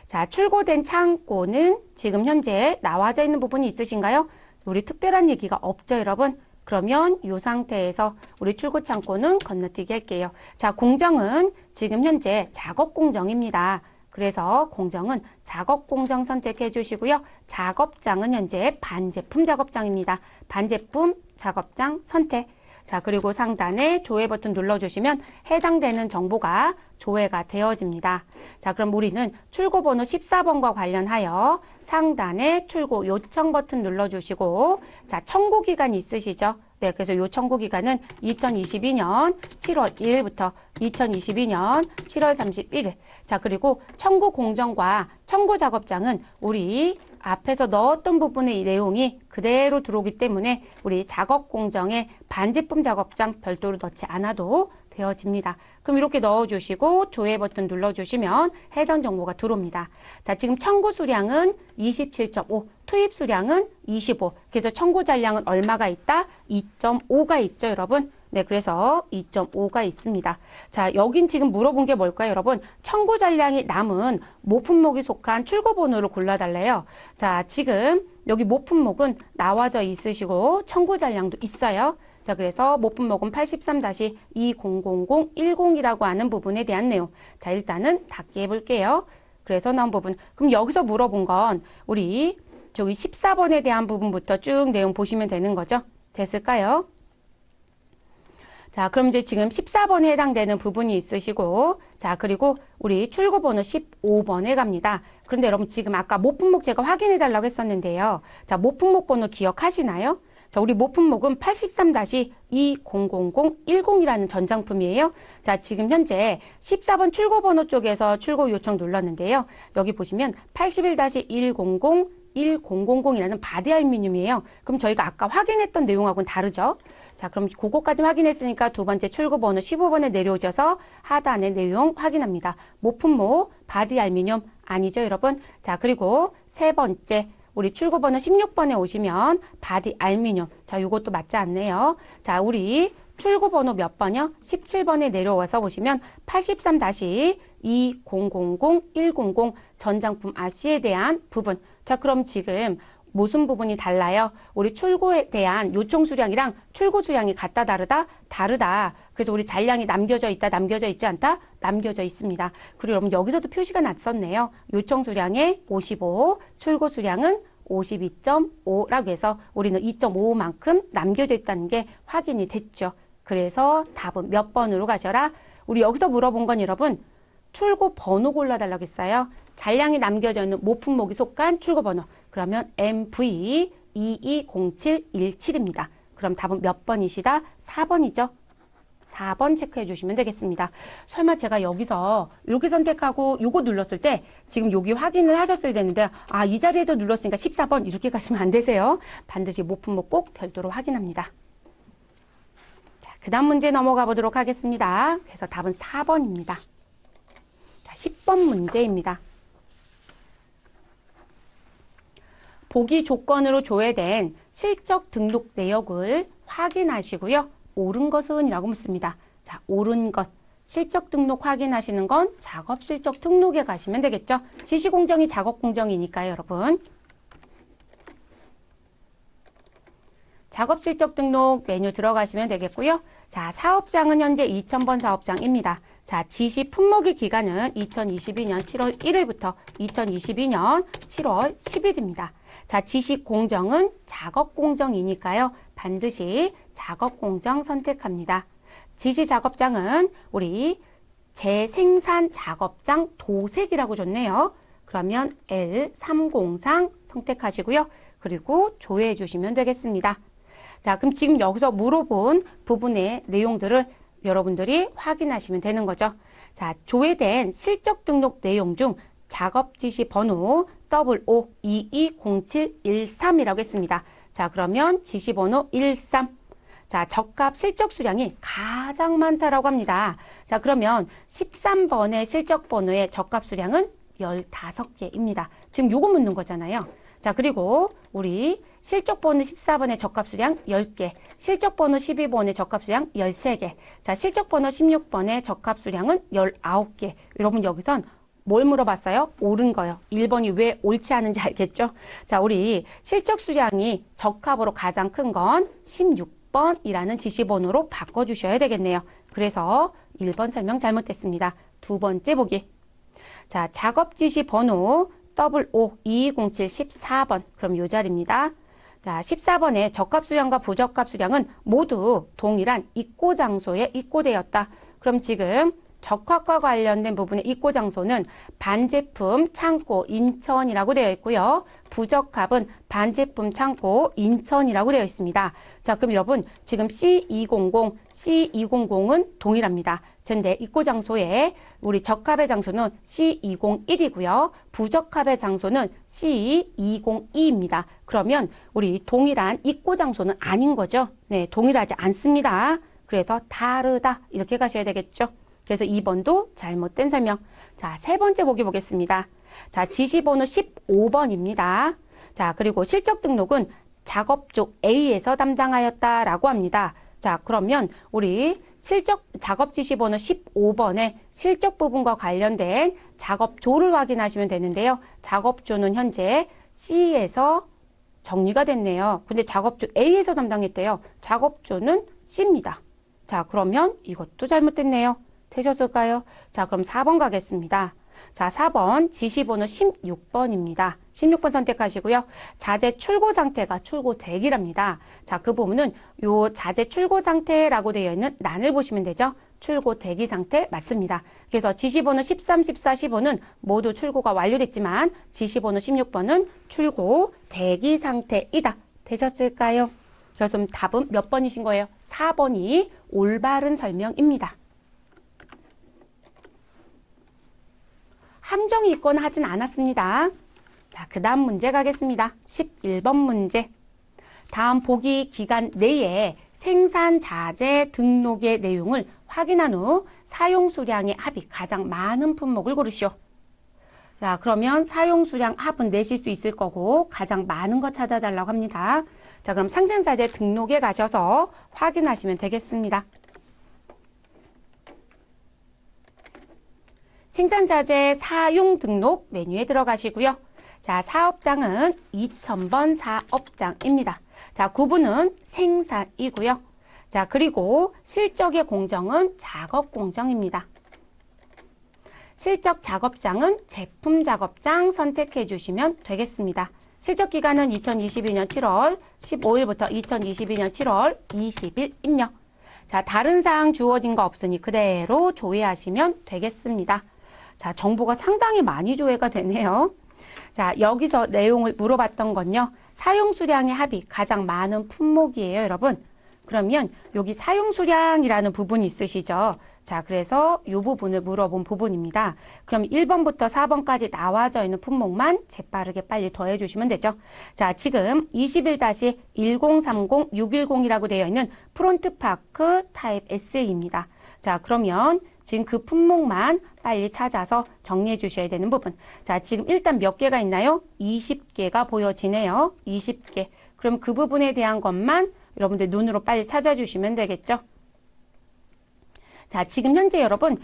자, 출고된 창고는 지금 현재 나와져 있는 부분이 있으신가요? 우리 특별한 얘기가 없죠, 여러분? 그러면 이 상태에서 우리 출고 창고는 건너뛰기 할게요. 자, 공정은 지금 현재 작업 공정입니다. 그래서 공정은 작업 공정 선택해 주시고요. 작업장은 현재 반제품 작업장입니다. 반제품 작업장 선택. 자, 그리고 상단에 조회 버튼 눌러주시면 해당되는 정보가 조회가 되어집니다. 자, 그럼 우리는 출고 번호 14번과 관련하여 상단에 출고 요청 버튼 눌러주시고, 자, 청구 기간이 있으시죠? 네, 그래서 요 청구 기간은 2022년 7월 1일부터 2022년 7월 31일. 자, 그리고 청구 공정과 청구 작업장은 우리 앞에서 넣었던 부분의 이 내용이 그대로 들어오기 때문에 우리 작업 공정에 반제품 작업장 별도로 넣지 않아도 되어집니다. 그럼 이렇게 넣어주시고 조회 버튼 눌러주시면 해당 정보가 들어옵니다. 자, 지금 청구 수량은 27.5, 투입 수량은 25. 그래서 청구 잔량은 얼마가 있다? 2.5가 있죠, 여러분? 네, 그래서 2.5가 있습니다. 자, 여긴 지금 물어본 게 뭘까요, 여러분? 청구 잔량이 남은 모품목이 속한 출고 번호를 골라달래요. 자, 지금 여기 모품목은 나와져 있으시고 청구 잔량도 있어요. 자, 그래서 모품목은 83-2000-10이라고 하는 부분에 대한 내용. 자, 일단은 닫기 해볼게요. 그래서 나온 부분. 그럼 여기서 물어본 건 우리 저기 14번에 대한 부분부터 쭉 내용 보시면 되는 거죠. 됐을까요? 자, 그럼 이제 지금 14번에 해당되는 부분이 있으시고, 자, 그리고 우리 출고 번호 15번에 갑니다. 그런데 여러분 지금 아까 모품목 제가 확인해 달라고 했었는데요. 자, 모품목 번호 기억하시나요? 자, 우리 모품목은 83-200010이라는 전장품이에요. 자, 지금 현재 14번 출고 번호 쪽에서 출고 요청 눌렀는데요. 여기 보시면 81-1001000이라는 바디 알루미늄이에요. 그럼 저희가 아까 확인했던 내용하고는 다르죠? 자, 그럼 그거까지 확인했으니까 두 번째 출고 번호 15번에 내려오셔서 하단의 내용 확인합니다. 모품목 바디 알루미늄 아니죠, 여러분? 자, 그리고 세 번째 우리 출고 번호 16번에 오시면 바디 알루미늄. 자, 요것도 맞지 않네요. 자, 우리 출고 번호 몇 번이요? 17번에 내려와서 보시면 83-20001000 전장품 RC에 대한 부분. 자, 그럼 지금 무슨 부분이 달라요? 우리 출고에 대한 요청 수량이랑 출고 수량이 같다, 다르다? 다르다. 그래서 우리 잔량이 남겨져 있다, 남겨져 있지 않다? 남겨져 있습니다. 그리고 여러분 여기서도 표시가 났었네요. 요청 수량에 55, 출고 수량은 52.5라고 해서 우리는 2.5만큼 남겨져 있다는 게 확인이 됐죠. 그래서 답은 몇 번으로 가셔라? 우리 여기서 물어본 건 여러분 출고 번호 골라달라고 했어요. 잔량이 남겨져 있는 모품목이 속한 출고 번호. 그러면 MV220717입니다. 그럼 답은 몇 번이시다? 4번이죠. 4번 체크해 주시면 되겠습니다. 설마 제가 여기서 이렇게 선택하고 요거 눌렀을 때 지금 여기 확인을 하셨어야 되는데 아, 이 자리에도 눌렀으니까 14번 이렇게 가시면 안 되세요. 반드시 모품목 꼭 별도로 확인합니다. 자, 그 다음 문제 넘어가 보도록 하겠습니다. 그래서 답은 4번입니다. 자, 10번 문제입니다. 보기 조건으로 조회된 실적 등록 내역을 확인하시고요. 옳은 것은? 이라고 묻습니다. 자, 옳은 것. 실적 등록 확인하시는 건 작업 실적 등록에 가시면 되겠죠. 지시공정이 작업 공정이니까요, 여러분. 작업 실적 등록 메뉴 들어가시면 되겠고요. 자, 사업장은 현재 2000번 사업장입니다. 자, 지시 품목일 기간은 2022년 7월 1일부터 2022년 7월 10일입니다. 자, 지시 공정은 작업 공정이니까요. 반드시 작업 공정 선택합니다. 지시 작업장은 우리 재생산 작업장 도색이라고 줬네요. 그러면 L303 선택하시고요. 그리고 조회해 주시면 되겠습니다. 자, 그럼 지금 여기서 물어본 부분의 내용들을 여러분들이 확인하시면 되는 거죠. 자, 조회된 실적 등록 내용 중 작업 지시 번호 55220713이라고 했습니다. 자, 그러면 지시 번호 13. 자, 적합 실적 수량이 가장 많다라고 합니다. 자, 그러면 13번의 실적 번호의 적합 수량은 15개입니다. 지금 요거 묻는 거잖아요. 자, 그리고 우리 실적 번호 14번의 적합 수량 10개, 실적 번호 12번의 적합 수량 13개, 자, 실적 번호 16번의 적합 수량은 19개. 여러분 여기선 뭘 물어봤어요? 옳은 거요. 1번이 왜 옳지 않은지 알겠죠? 자, 우리 실적 수량이 적합으로 가장 큰 건 16번이라는 지시번호로 바꿔주셔야 되겠네요. 그래서 1번 설명 잘못됐습니다. 두 번째 보기. 자, 작업 지시 번호 552207 14번. 그럼 요 자리입니다. 자, 14번의 적합 수량과 부적합 수량은 모두 동일한 입고 장소에 입고되었다. 그럼 지금 적합과 관련된 부분의 입고 장소는 반제품 창고 인천이라고 되어 있고요. 부적합은 반제품 창고 인천이라고 되어 있습니다. 자, 그럼 여러분 지금 C200, C200은 동일합니다. 근데 입고 장소에 우리 적합의 장소는 C201이고요. 부적합의 장소는 C202입니다. 그러면 우리 동일한 입고 장소는 아닌 거죠. 네, 동일하지 않습니다. 그래서 다르다 이렇게 가셔야 되겠죠. 그래서 2번도 잘못된 설명. 자, 세 번째 보기 보겠습니다. 자, 지시번호 15번입니다. 자, 그리고 실적 등록은 작업조 A에서 담당하였다라고 합니다. 자, 그러면 우리 작업 지시번호 15번의 실적 부분과 관련된 작업조를 확인하시면 되는데요. 작업조는 현재 C에서 정리가 됐네요. 근데 작업조 A에서 담당했대요. 작업조는 C입니다. 자, 그러면 이것도 잘못됐네요. 되셨을까요? 자, 그럼 4번 가겠습니다. 자, 4번 지시번호 16번입니다. 16번 선택하시고요. 자재 출고 상태가 출고 대기랍니다. 자, 그 부분은 요 자재 출고 상태라고 되어 있는 란을 보시면 되죠. 출고 대기 상태 맞습니다. 그래서 지시번호 13, 14, 15는 모두 출고가 완료됐지만 지시번호 16번은 출고 대기 상태이다. 되셨을까요? 그래서 답은 몇 번이신 거예요? 4번이 올바른 설명입니다. 함정이 있거나 하진 않았습니다. 자, 그 다음 문제 가겠습니다. 11번 문제. 다음 보기 기간 내에 생산자재 등록의 내용을 확인한 후 사용수량의 합이 가장 많은 품목을 고르시오. 자, 그러면 사용수량 합은 내실 수 있을 거고 가장 많은 거 찾아달라고 합니다. 자, 그럼 생산자재 등록에 가셔서 확인하시면 되겠습니다. 생산자재 사용 등록 메뉴에 들어가시고요. 자, 사업장은 2000번 사업장입니다. 자, 구분은 생산이고요. 자, 그리고 실적의 공정은 작업 공정입니다. 실적 작업장은 제품 작업장 선택해 주시면 되겠습니다. 실적 기간은 2022년 7월 15일부터 2022년 7월 20일 입력. 자, 다른 사항 주어진 거 없으니 그대로 조회하시면 되겠습니다. 자, 정보가 상당히 많이 조회가 되네요. 자, 여기서 내용을 물어봤던 건요. 사용 수량의 합이 가장 많은 품목이에요, 여러분. 그러면 여기 사용 수량이라는 부분이 있으시죠? 자, 그래서 이 부분을 물어본 부분입니다. 그럼 1번부터 4번까지 나와져 있는 품목만 재빠르게 빨리 더해 주시면 되죠. 자, 지금 21-1030-610이라고 되어 있는 프론트파크 타입 S입니다. 자, 그러면 지금 그 품목만 빨리 찾아서 정리해 주셔야 되는 부분. 자, 지금 일단 몇 개가 있나요? 20개가 보여지네요. 20개. 그럼 그 부분에 대한 것만 여러분들 눈으로 빨리 찾아주시면 되겠죠. 자, 지금 현재 여러분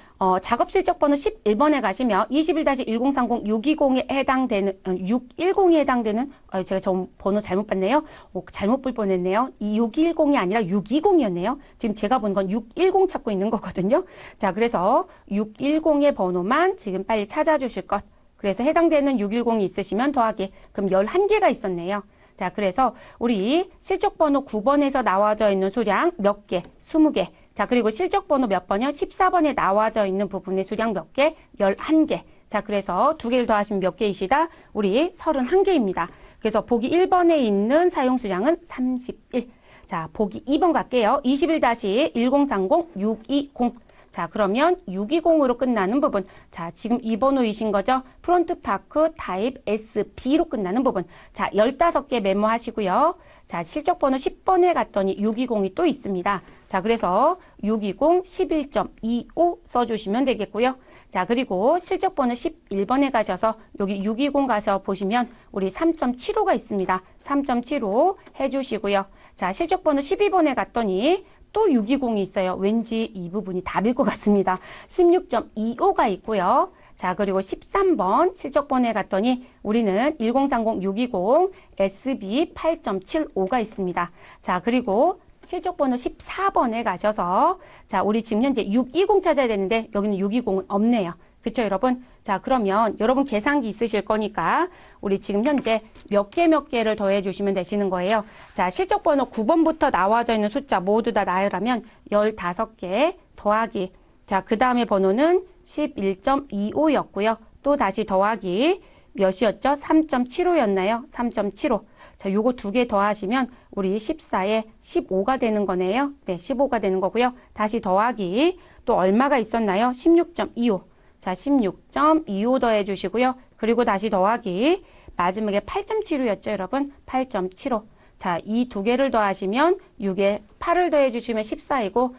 작업 실적 번호 11번에 가시면 21-1030-620에 해당되는 610에 해당되는 제가 저 번호 잘못 봤네요. 잘못 볼 뻔했네요. 이 610이 아니라 620이었네요. 지금 제가 본 건 610 찾고 있는 거거든요. 자, 그래서 610의 번호만 지금 빨리 찾아주실 것. 그래서 해당되는 610이 있으시면 더하기. 그럼 11개가 있었네요. 자, 그래서 우리 실적 번호 9번에서 나와져 있는 수량 몇 개? 20개. 자, 그리고 실적 번호 몇 번이요? 14번에 나와져 있는 부분의 수량 몇 개? 11개. 자, 그래서 두 개를 더하시면 몇 개이시다? 우리 31개입니다. 그래서 보기 1번에 있는 사용 수량은 31. 자, 보기 2번 갈게요. 21-1030-620. 자, 그러면 620으로 끝나는 부분. 자, 지금 2번호이신 거죠? 프론트파크 타입 SB로 끝나는 부분. 자, 15개 메모하시고요. 자, 실적 번호 10번에 갔더니 620이 또 있습니다. 자, 그래서 620 11.25 써주시면 되겠고요. 자, 그리고 실적 번호 11번에 가셔서 여기 620 가서 보시면 우리 3.75가 있습니다. 3.75 해주시고요. 자, 실적 번호 12번에 갔더니 또 620이 있어요. 왠지 이 부분이 답일 것 같습니다. 16.25가 있고요. 자, 그리고 13번 실적번호에 갔더니 우리는 1030-620 SB 8.75가 있습니다. 자, 그리고 실적번호 14번에 가셔서 자, 우리 지금 현재 620 찾아야 되는데 여기는 620은 없네요. 그쵸, 여러분? 자, 그러면 여러분 계산기 있으실 거니까 우리 지금 현재 몇 개를 더해 주시면 되시는 거예요. 자, 실적번호 9번부터 나와져 있는 숫자 모두 다 나열하면 15개 더하기. 자, 그 다음에 번호는 11.25였고요. 또 다시 더하기 몇이었죠? 3.75였나요? 3.75. 자, 요거 두 개 더하시면 우리 14에 15가 되는 거네요. 네, 15가 되는 거고요. 다시 더하기 또 얼마가 있었나요? 16.25. 자, 16.25 더해 주시고요. 그리고 다시 더하기 마지막에 8.75였죠, 여러분? 8.75. 자, 이 두 개를 더하시면 6에 8을 더해 주시면 14이고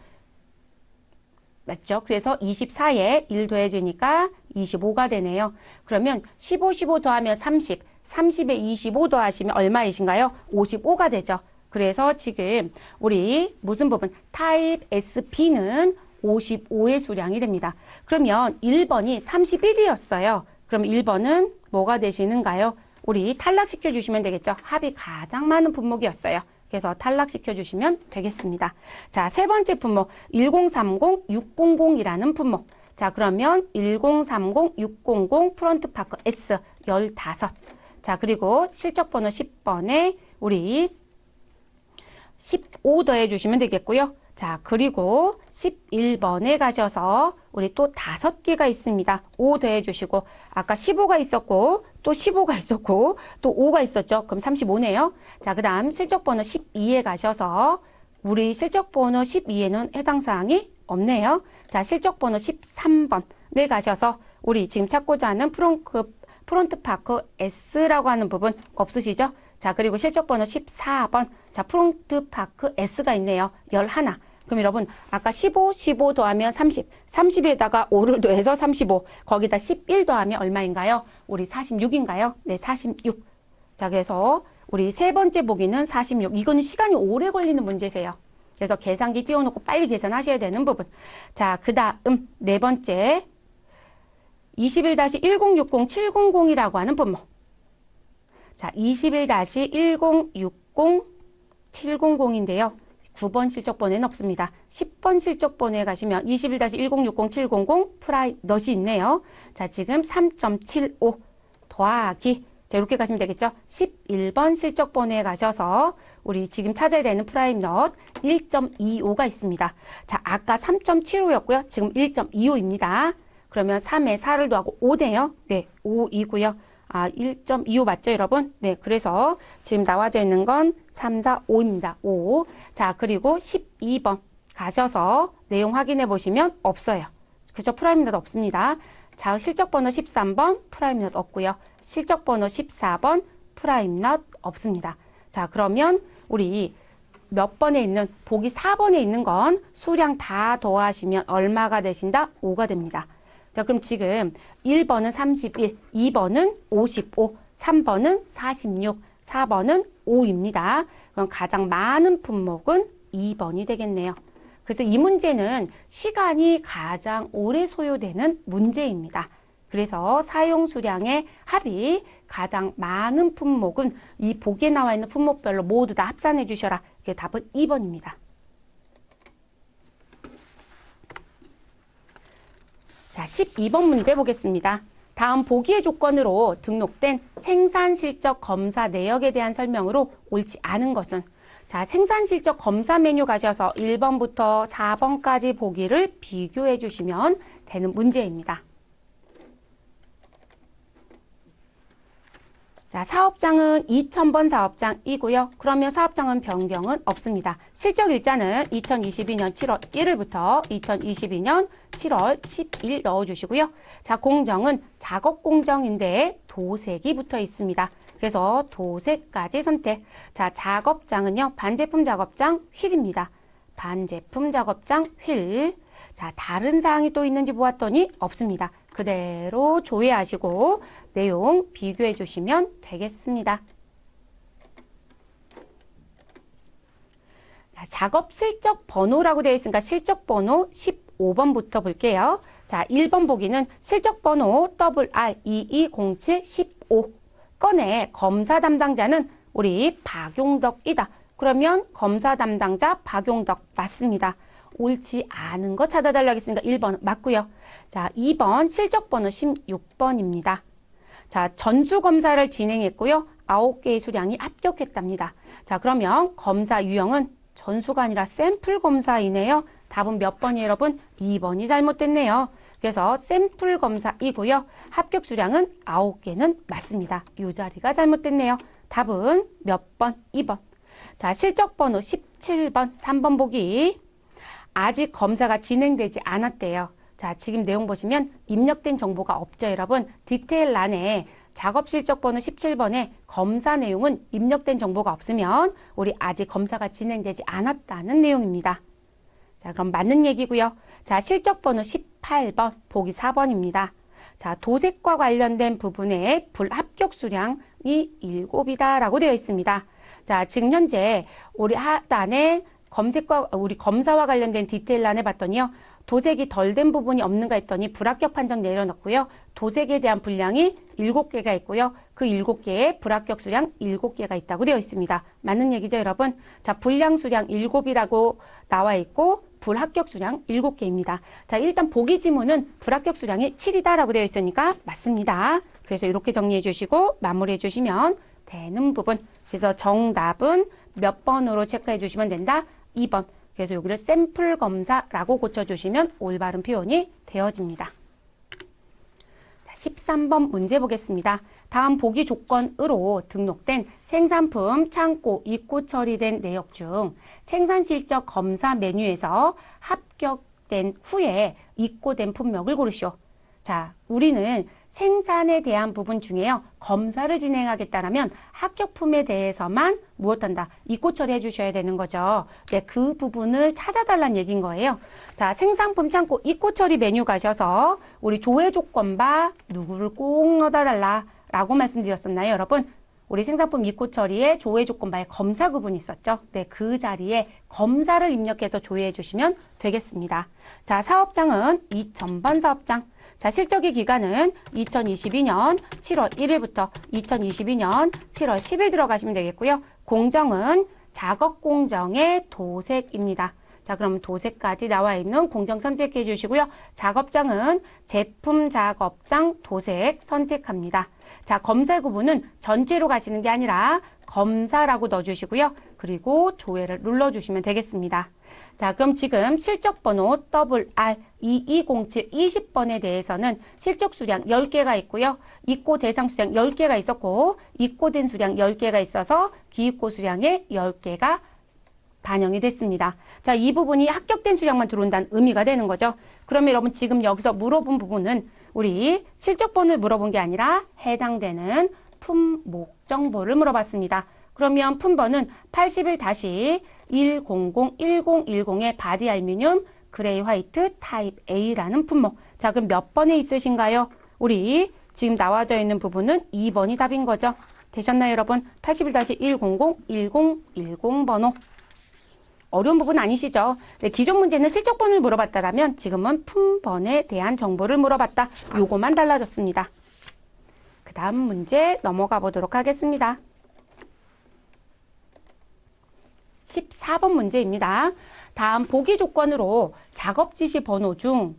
맞죠? 그래서 24에 1 더해지니까 25가 되네요. 그러면 15, 15 더하면 30, 30에 25 더하시면 얼마이신가요? 55가 되죠. 그래서 지금 우리 무슨 부분? 타입 SB는 55의 수량이 됩니다. 그러면 1번이 31이었어요. 그럼 1번은 뭐가 되시는가요? 우리 탈락시켜 주시면 되겠죠. 합이 가장 많은 분목이었어요. 그래서 탈락시켜 주시면 되겠습니다. 자, 세 번째 분목 1030-600이라는 분목. 자, 그러면 1030-600 프론트파크 S 15. 자, 그리고 실적번호 10번에 우리 15 더해 주시면 되겠고요. 자, 그리고 11번에 가셔서 우리 또 5개가 있습니다. 5 더해주시고 아까 15가 있었고 또 15가 있었고 또 5가 있었죠. 그럼 35네요. 자, 그 다음 실적번호 12에 가셔서 우리 실적번호 12에는 해당 사항이 없네요. 자, 실적번호 13번에 가셔서 우리 지금 찾고자 하는 프론트파크 S라고 하는 부분 없으시죠? 자, 그리고 실적번호 14번. 자, 프론트파크 S가 있네요. 11. 그럼 여러분, 아까 15 더하면 30. 30에다가 5를 더해서 35. 거기다 11 더하면 얼마인가요? 우리 46인가요? 네, 46. 자, 그래서 우리 세 번째 보기는 46. 이거는 시간이 오래 걸리는 문제세요. 그래서 계산기 띄워놓고 빨리 계산하셔야 되는 부분. 자, 그 다음 네 번째. 21-1060-700이라고 하는 분모. 자, 21-1060-700인데요. 9번 실적번호는 없습니다. 10번 실적번호에 가시면 21-1060-700 프라임 넛이 있네요. 자, 지금 3.75 더하기 자, 이렇게 가시면 되겠죠. 11번 실적번호에 가셔서 우리 지금 찾아야 되는 프라임 넛 1.25가 있습니다. 자, 아까 3.75였고요. 지금 1.25입니다. 그러면 3에 4를 더하고 5네요. 네, 5이고요. 아, 1.25 맞죠, 여러분? 네, 그래서 지금 나와져 있는 건 3, 4, 5입니다. 5. 자, 그리고 12번 가셔서 내용 확인해 보시면 없어요. 그죠? 프라임넛 없습니다. 자, 실적번호 13번 프라임넛 없고요. 실적번호 14번 프라임넛 없습니다. 자, 그러면 우리 몇 번에 있는 보기 4번에 있는 건 수량 다 더하시면 얼마가 되신다? 5가 됩니다. 자, 그럼 지금 1번은 31, 2번은 55, 3번은 46, 4번은 5입니다. 그럼 가장 많은 품목은 2번이 되겠네요. 그래서 이 문제는 시간이 가장 오래 소요되는 문제입니다. 그래서 사용 수량의 합이 가장 많은 품목은 이 보기에 나와 있는 품목별로 모두 다 합산해 주셔라. 그게 답은 2번입니다. 자, 12번 문제 보겠습니다. 다음 보기의 조건으로 등록된 생산실적 검사 내역에 대한 설명으로 옳지 않은 것은 자, 생산실적 검사 메뉴 가셔서 1번부터 4번까지 보기를 비교해 주시면 되는 문제입니다. 자, 사업장은 2000번 사업장이고요. 그러면 사업장은 변경은 없습니다. 실적일자는 2022년 7월 1일부터 2022년 7월 10일 넣어주시고요. 자, 공정은 작업 공정인데 도색이 붙어 있습니다. 그래서 도색까지 선택. 자, 작업장은요. 반제품 작업장 휠입니다. 반제품 작업장 휠. 자, 다른 사항이 또 있는지 보았더니 없습니다. 그대로 조회하시고 내용 비교해 주시면 되겠습니다. 자, 작업 실적 번호라고 되어 있으니까 실적 번호 15번부터 볼게요. 자, 1번 보기는 실적 번호 WR220715 건의 검사 담당자는 우리 박용덕이다. 그러면 검사 담당자 박용덕 맞습니다. 옳지 않은 거 찾아달라고 했으니까 1번 맞고요. 자, 2번 실적번호 16번입니다. 자, 전수검사를 진행했고요. 9개의 수량이 합격했답니다. 자, 그러면 검사 유형은 전수가 아니라 샘플 검사이네요. 답은 몇 번이에요, 여러분? 2번이 잘못됐네요. 그래서 샘플 검사이고요. 합격 수량은 9개는 맞습니다. 이 자리가 잘못됐네요. 답은 몇 번? 2번. 자, 실적번호 17번, 3번 보기. 아직 검사가 진행되지 않았대요. 자, 지금 내용 보시면 입력된 정보가 없죠, 여러분. 디테일란에 작업 실적 번호 17번에 검사 내용은 입력된 정보가 없으면 우리 아직 검사가 진행되지 않았다는 내용입니다. 자, 그럼 맞는 얘기고요. 자, 실적 번호 18번, 보기 4번입니다. 자, 도색과 관련된 부분의 불합격 수량이 7이다라고 되어 있습니다. 자, 지금 현재 우리 하단에 우리 검사와 관련된 디테일란에 봤더니요. 도색이 덜 된 부분이 없는가 했더니 불합격 판정 내려놨고요. 도색에 대한 분량이 7개가 있고요. 그 7개에 불합격 수량 7개가 있다고 되어 있습니다. 맞는 얘기죠, 여러분? 자, 분량 수량 7이라고 나와 있고 불합격 수량 7개입니다. 자, 일단 보기 지문은 불합격 수량이 7이다라고 되어 있으니까 맞습니다. 그래서 이렇게 정리해 주시고 마무리해 주시면 되는 부분. 그래서 정답은 몇 번으로 체크해 주시면 된다? 2번. 그래서 여기를 샘플 검사라고 고쳐주시면 올바른 표현이 되어집니다. 13번 문제 보겠습니다. 다음 보기 조건으로 등록된 생산품 창고 입고 처리된 내역 중 생산 실적 검사 메뉴에서 합격된 후에 입고된 품목을 고르시오. 자, 우리는 생산에 대한 부분 중에요. 검사를 진행하겠다라면 합격품에 대해서만 무엇한다? 입고 처리해 주셔야 되는 거죠. 네, 그 부분을 찾아달라는 얘기인 거예요. 자, 생산품 창고 입고 처리 메뉴 가셔서 우리 조회 조건바 누구를 꼭 넣어달라 라고 말씀드렸었나요, 여러분? 우리 생산품 입고 처리에 조회 조건바에 검사 구분이 있었죠. 네, 그 자리에 검사를 입력해서 조회해 주시면 되겠습니다. 자, 사업장은 2000번 사업장. 자, 실적의 기간은 2022년 7월 1일부터 2022년 7월 10일 들어가시면 되겠고요. 공정은 작업 공정의 도색입니다. 자, 그럼 도색까지 나와 있는 공정 선택해 주시고요. 작업장은 제품 작업장 도색 선택합니다. 자, 검사 구분은 전체로 가시는 게 아니라 검사라고 넣어주시고요. 그리고 조회를 눌러주시면 되겠습니다. 자, 그럼 지금 실적번호 WR2207 20번에 대해서는 실적 수량 10개가 있고요. 입고 대상 수량 10개가 있었고 입고된 수량 10개가 있어서 기입고 수량에 10개가 반영이 됐습니다. 자, 이 부분이 합격된 수량만 들어온다는 의미가 되는 거죠. 그러면 여러분 지금 여기서 물어본 부분은 우리 실적번호를 물어본 게 아니라 해당되는 품목 정보를 물어봤습니다. 그러면 품번은 81-1001010의 바디 알루미늄 그레이 화이트 타입 A라는 품목. 자, 그럼 몇 번에 있으신가요? 우리 지금 나와져 있는 부분은 2번이 답인 거죠. 되셨나요, 여러분? 81-1001010 번호. 어려운 부분 아니시죠? 네, 기존 문제는 실적 번호를 물어봤다라면 지금은 품번에 대한 정보를 물어봤다. 요거만 달라졌습니다. 그 다음 문제 넘어가 보도록 하겠습니다. 14번 문제입니다. 다음 보기 조건으로 작업 지시 번호 중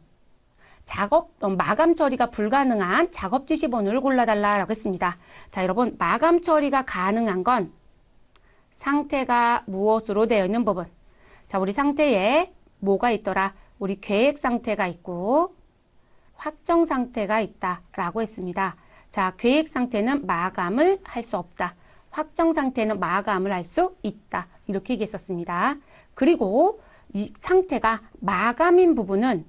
마감 처리가 불가능한 작업 지시 번호를 골라달라고 했습니다. 자, 여러분 마감 처리가 가능한 건 상태가 무엇으로 되어 있는 부분. 자, 우리 상태에 뭐가 있더라? 우리 계획 상태가 있고 확정 상태가 있다라고 했습니다. 자, 계획 상태는 마감을 할 수 없다. 확정 상태는 마감을 할 수 있다. 이렇게 얘기했었습니다. 그리고 이 상태가 마감인 부분은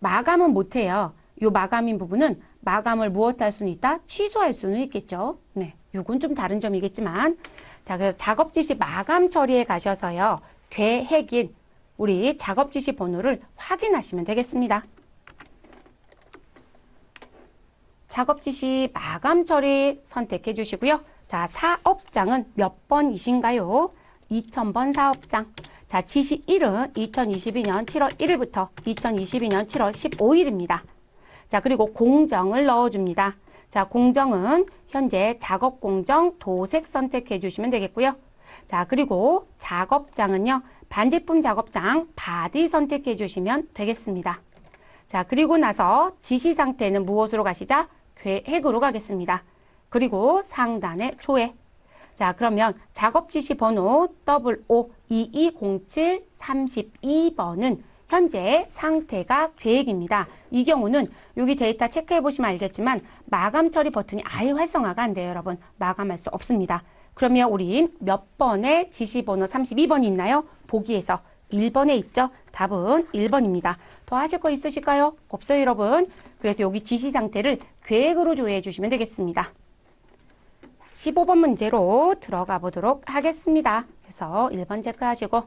마감은 못해요. 이 마감인 부분은 마감을 무엇할 수는 있다? 취소할 수는 있겠죠. 네, 요건 좀 다른 점이겠지만 자, 그래서 작업 지시 마감 처리에 가셔서요. 계획인 우리 작업 지시 번호를 확인하시면 되겠습니다. 작업 지시 마감 처리 선택해 주시고요. 자, 사업장은 몇 번이신가요? 2000번 사업장. 자, 지시 1은 2022년 7월 1일부터 2022년 7월 15일입니다. 자, 그리고 공정을 넣어줍니다. 자, 공정은 현재 작업 공정 도색 선택해 주시면 되겠고요. 자, 그리고 작업장은요. 반제품 작업장 바디 선택해 주시면 되겠습니다. 자, 그리고 나서 지시 상태는 무엇으로 가시자? 계획으로 가겠습니다. 그리고 상단에 조회. 자, 그러면 작업 지시 번호 WO2207 32번은 현재 상태가 계획입니다. 이 경우는 여기 데이터 체크해 보시면 알겠지만 마감 처리 버튼이 아예 활성화가 안 돼요, 여러분. 마감할 수 없습니다. 그러면 우린 몇 번에 지시번호 32번이 있나요? 보기에서 1번에 있죠? 답은 1번입니다. 더 하실 거 있으실까요? 없어요, 여러분. 그래서 여기 지시 상태를 계획으로 조회해 주시면 되겠습니다. 15번 문제로 들어가 보도록 하겠습니다. 그래서 1번 체크하시고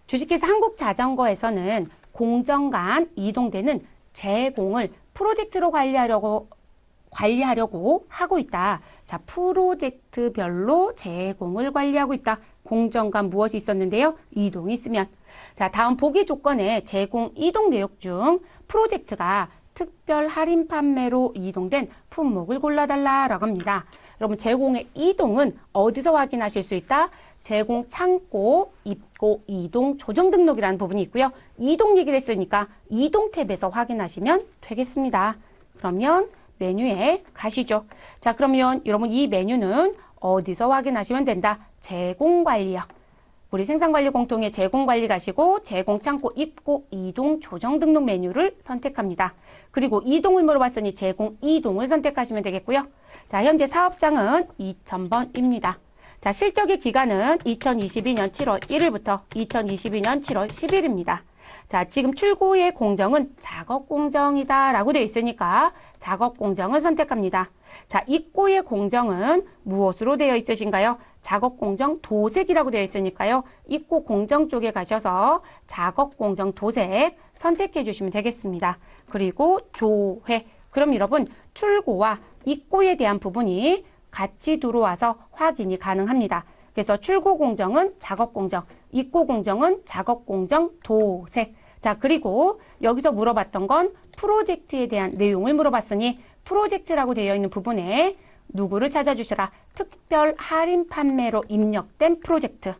주식회사 한국자전거에서는 공정 간 이동되는 제공을 프로젝트로 관리하려고 하고 있다. 자, 프로젝트별로 제공을 관리하고 있다. 공정 간 무엇이 있었는데요? 이동이 있으면. 자, 다음 보기 조건에 제공 이동 내역 중 프로젝트가 특별 할인 판매로 이동된 품목을 골라달라라고 합니다. 여러분 제공의 이동은 어디서 확인하실 수 있다? 제공 창고, 입고, 이동, 조정 등록이라는 부분이 있고요. 이동 얘기를 했으니까 이동 탭에서 확인하시면 되겠습니다. 그러면 메뉴에 가시죠. 자, 그러면 여러분 이 메뉴는 어디서 확인하시면 된다? 제공 관리요. 우리 생산관리 공통의 제공관리 가시고 제공창고 입고 이동 조정 등록 메뉴를 선택합니다. 그리고 이동을 물어봤으니 제공 이동을 선택하시면 되겠고요. 자, 현재 사업장은 2000번입니다. 자, 실적의 기간은 2022년 7월 1일부터 2022년 7월 10일입니다. 자, 지금 출고의 공정은 작업 공정이다 라고 되어 있으니까 작업 공정을 선택합니다. 자, 입고의 공정은 무엇으로 되어 있으신가요? 작업 공정 도색이라고 되어 있으니까요. 입고 공정 쪽에 가셔서 작업 공정 도색 선택해 주시면 되겠습니다. 그리고 조회. 그럼 여러분 출고와 입고에 대한 부분이 같이 들어와서 확인이 가능합니다. 그래서 출고 공정은 작업 공정, 입고 공정은 작업 공정 도색. 자, 그리고 여기서 물어봤던 건 프로젝트에 대한 내용을 물어봤으니 프로젝트라고 되어 있는 부분에 누구를 찾아주시라. 특별 할인 판매로 입력된 프로젝트.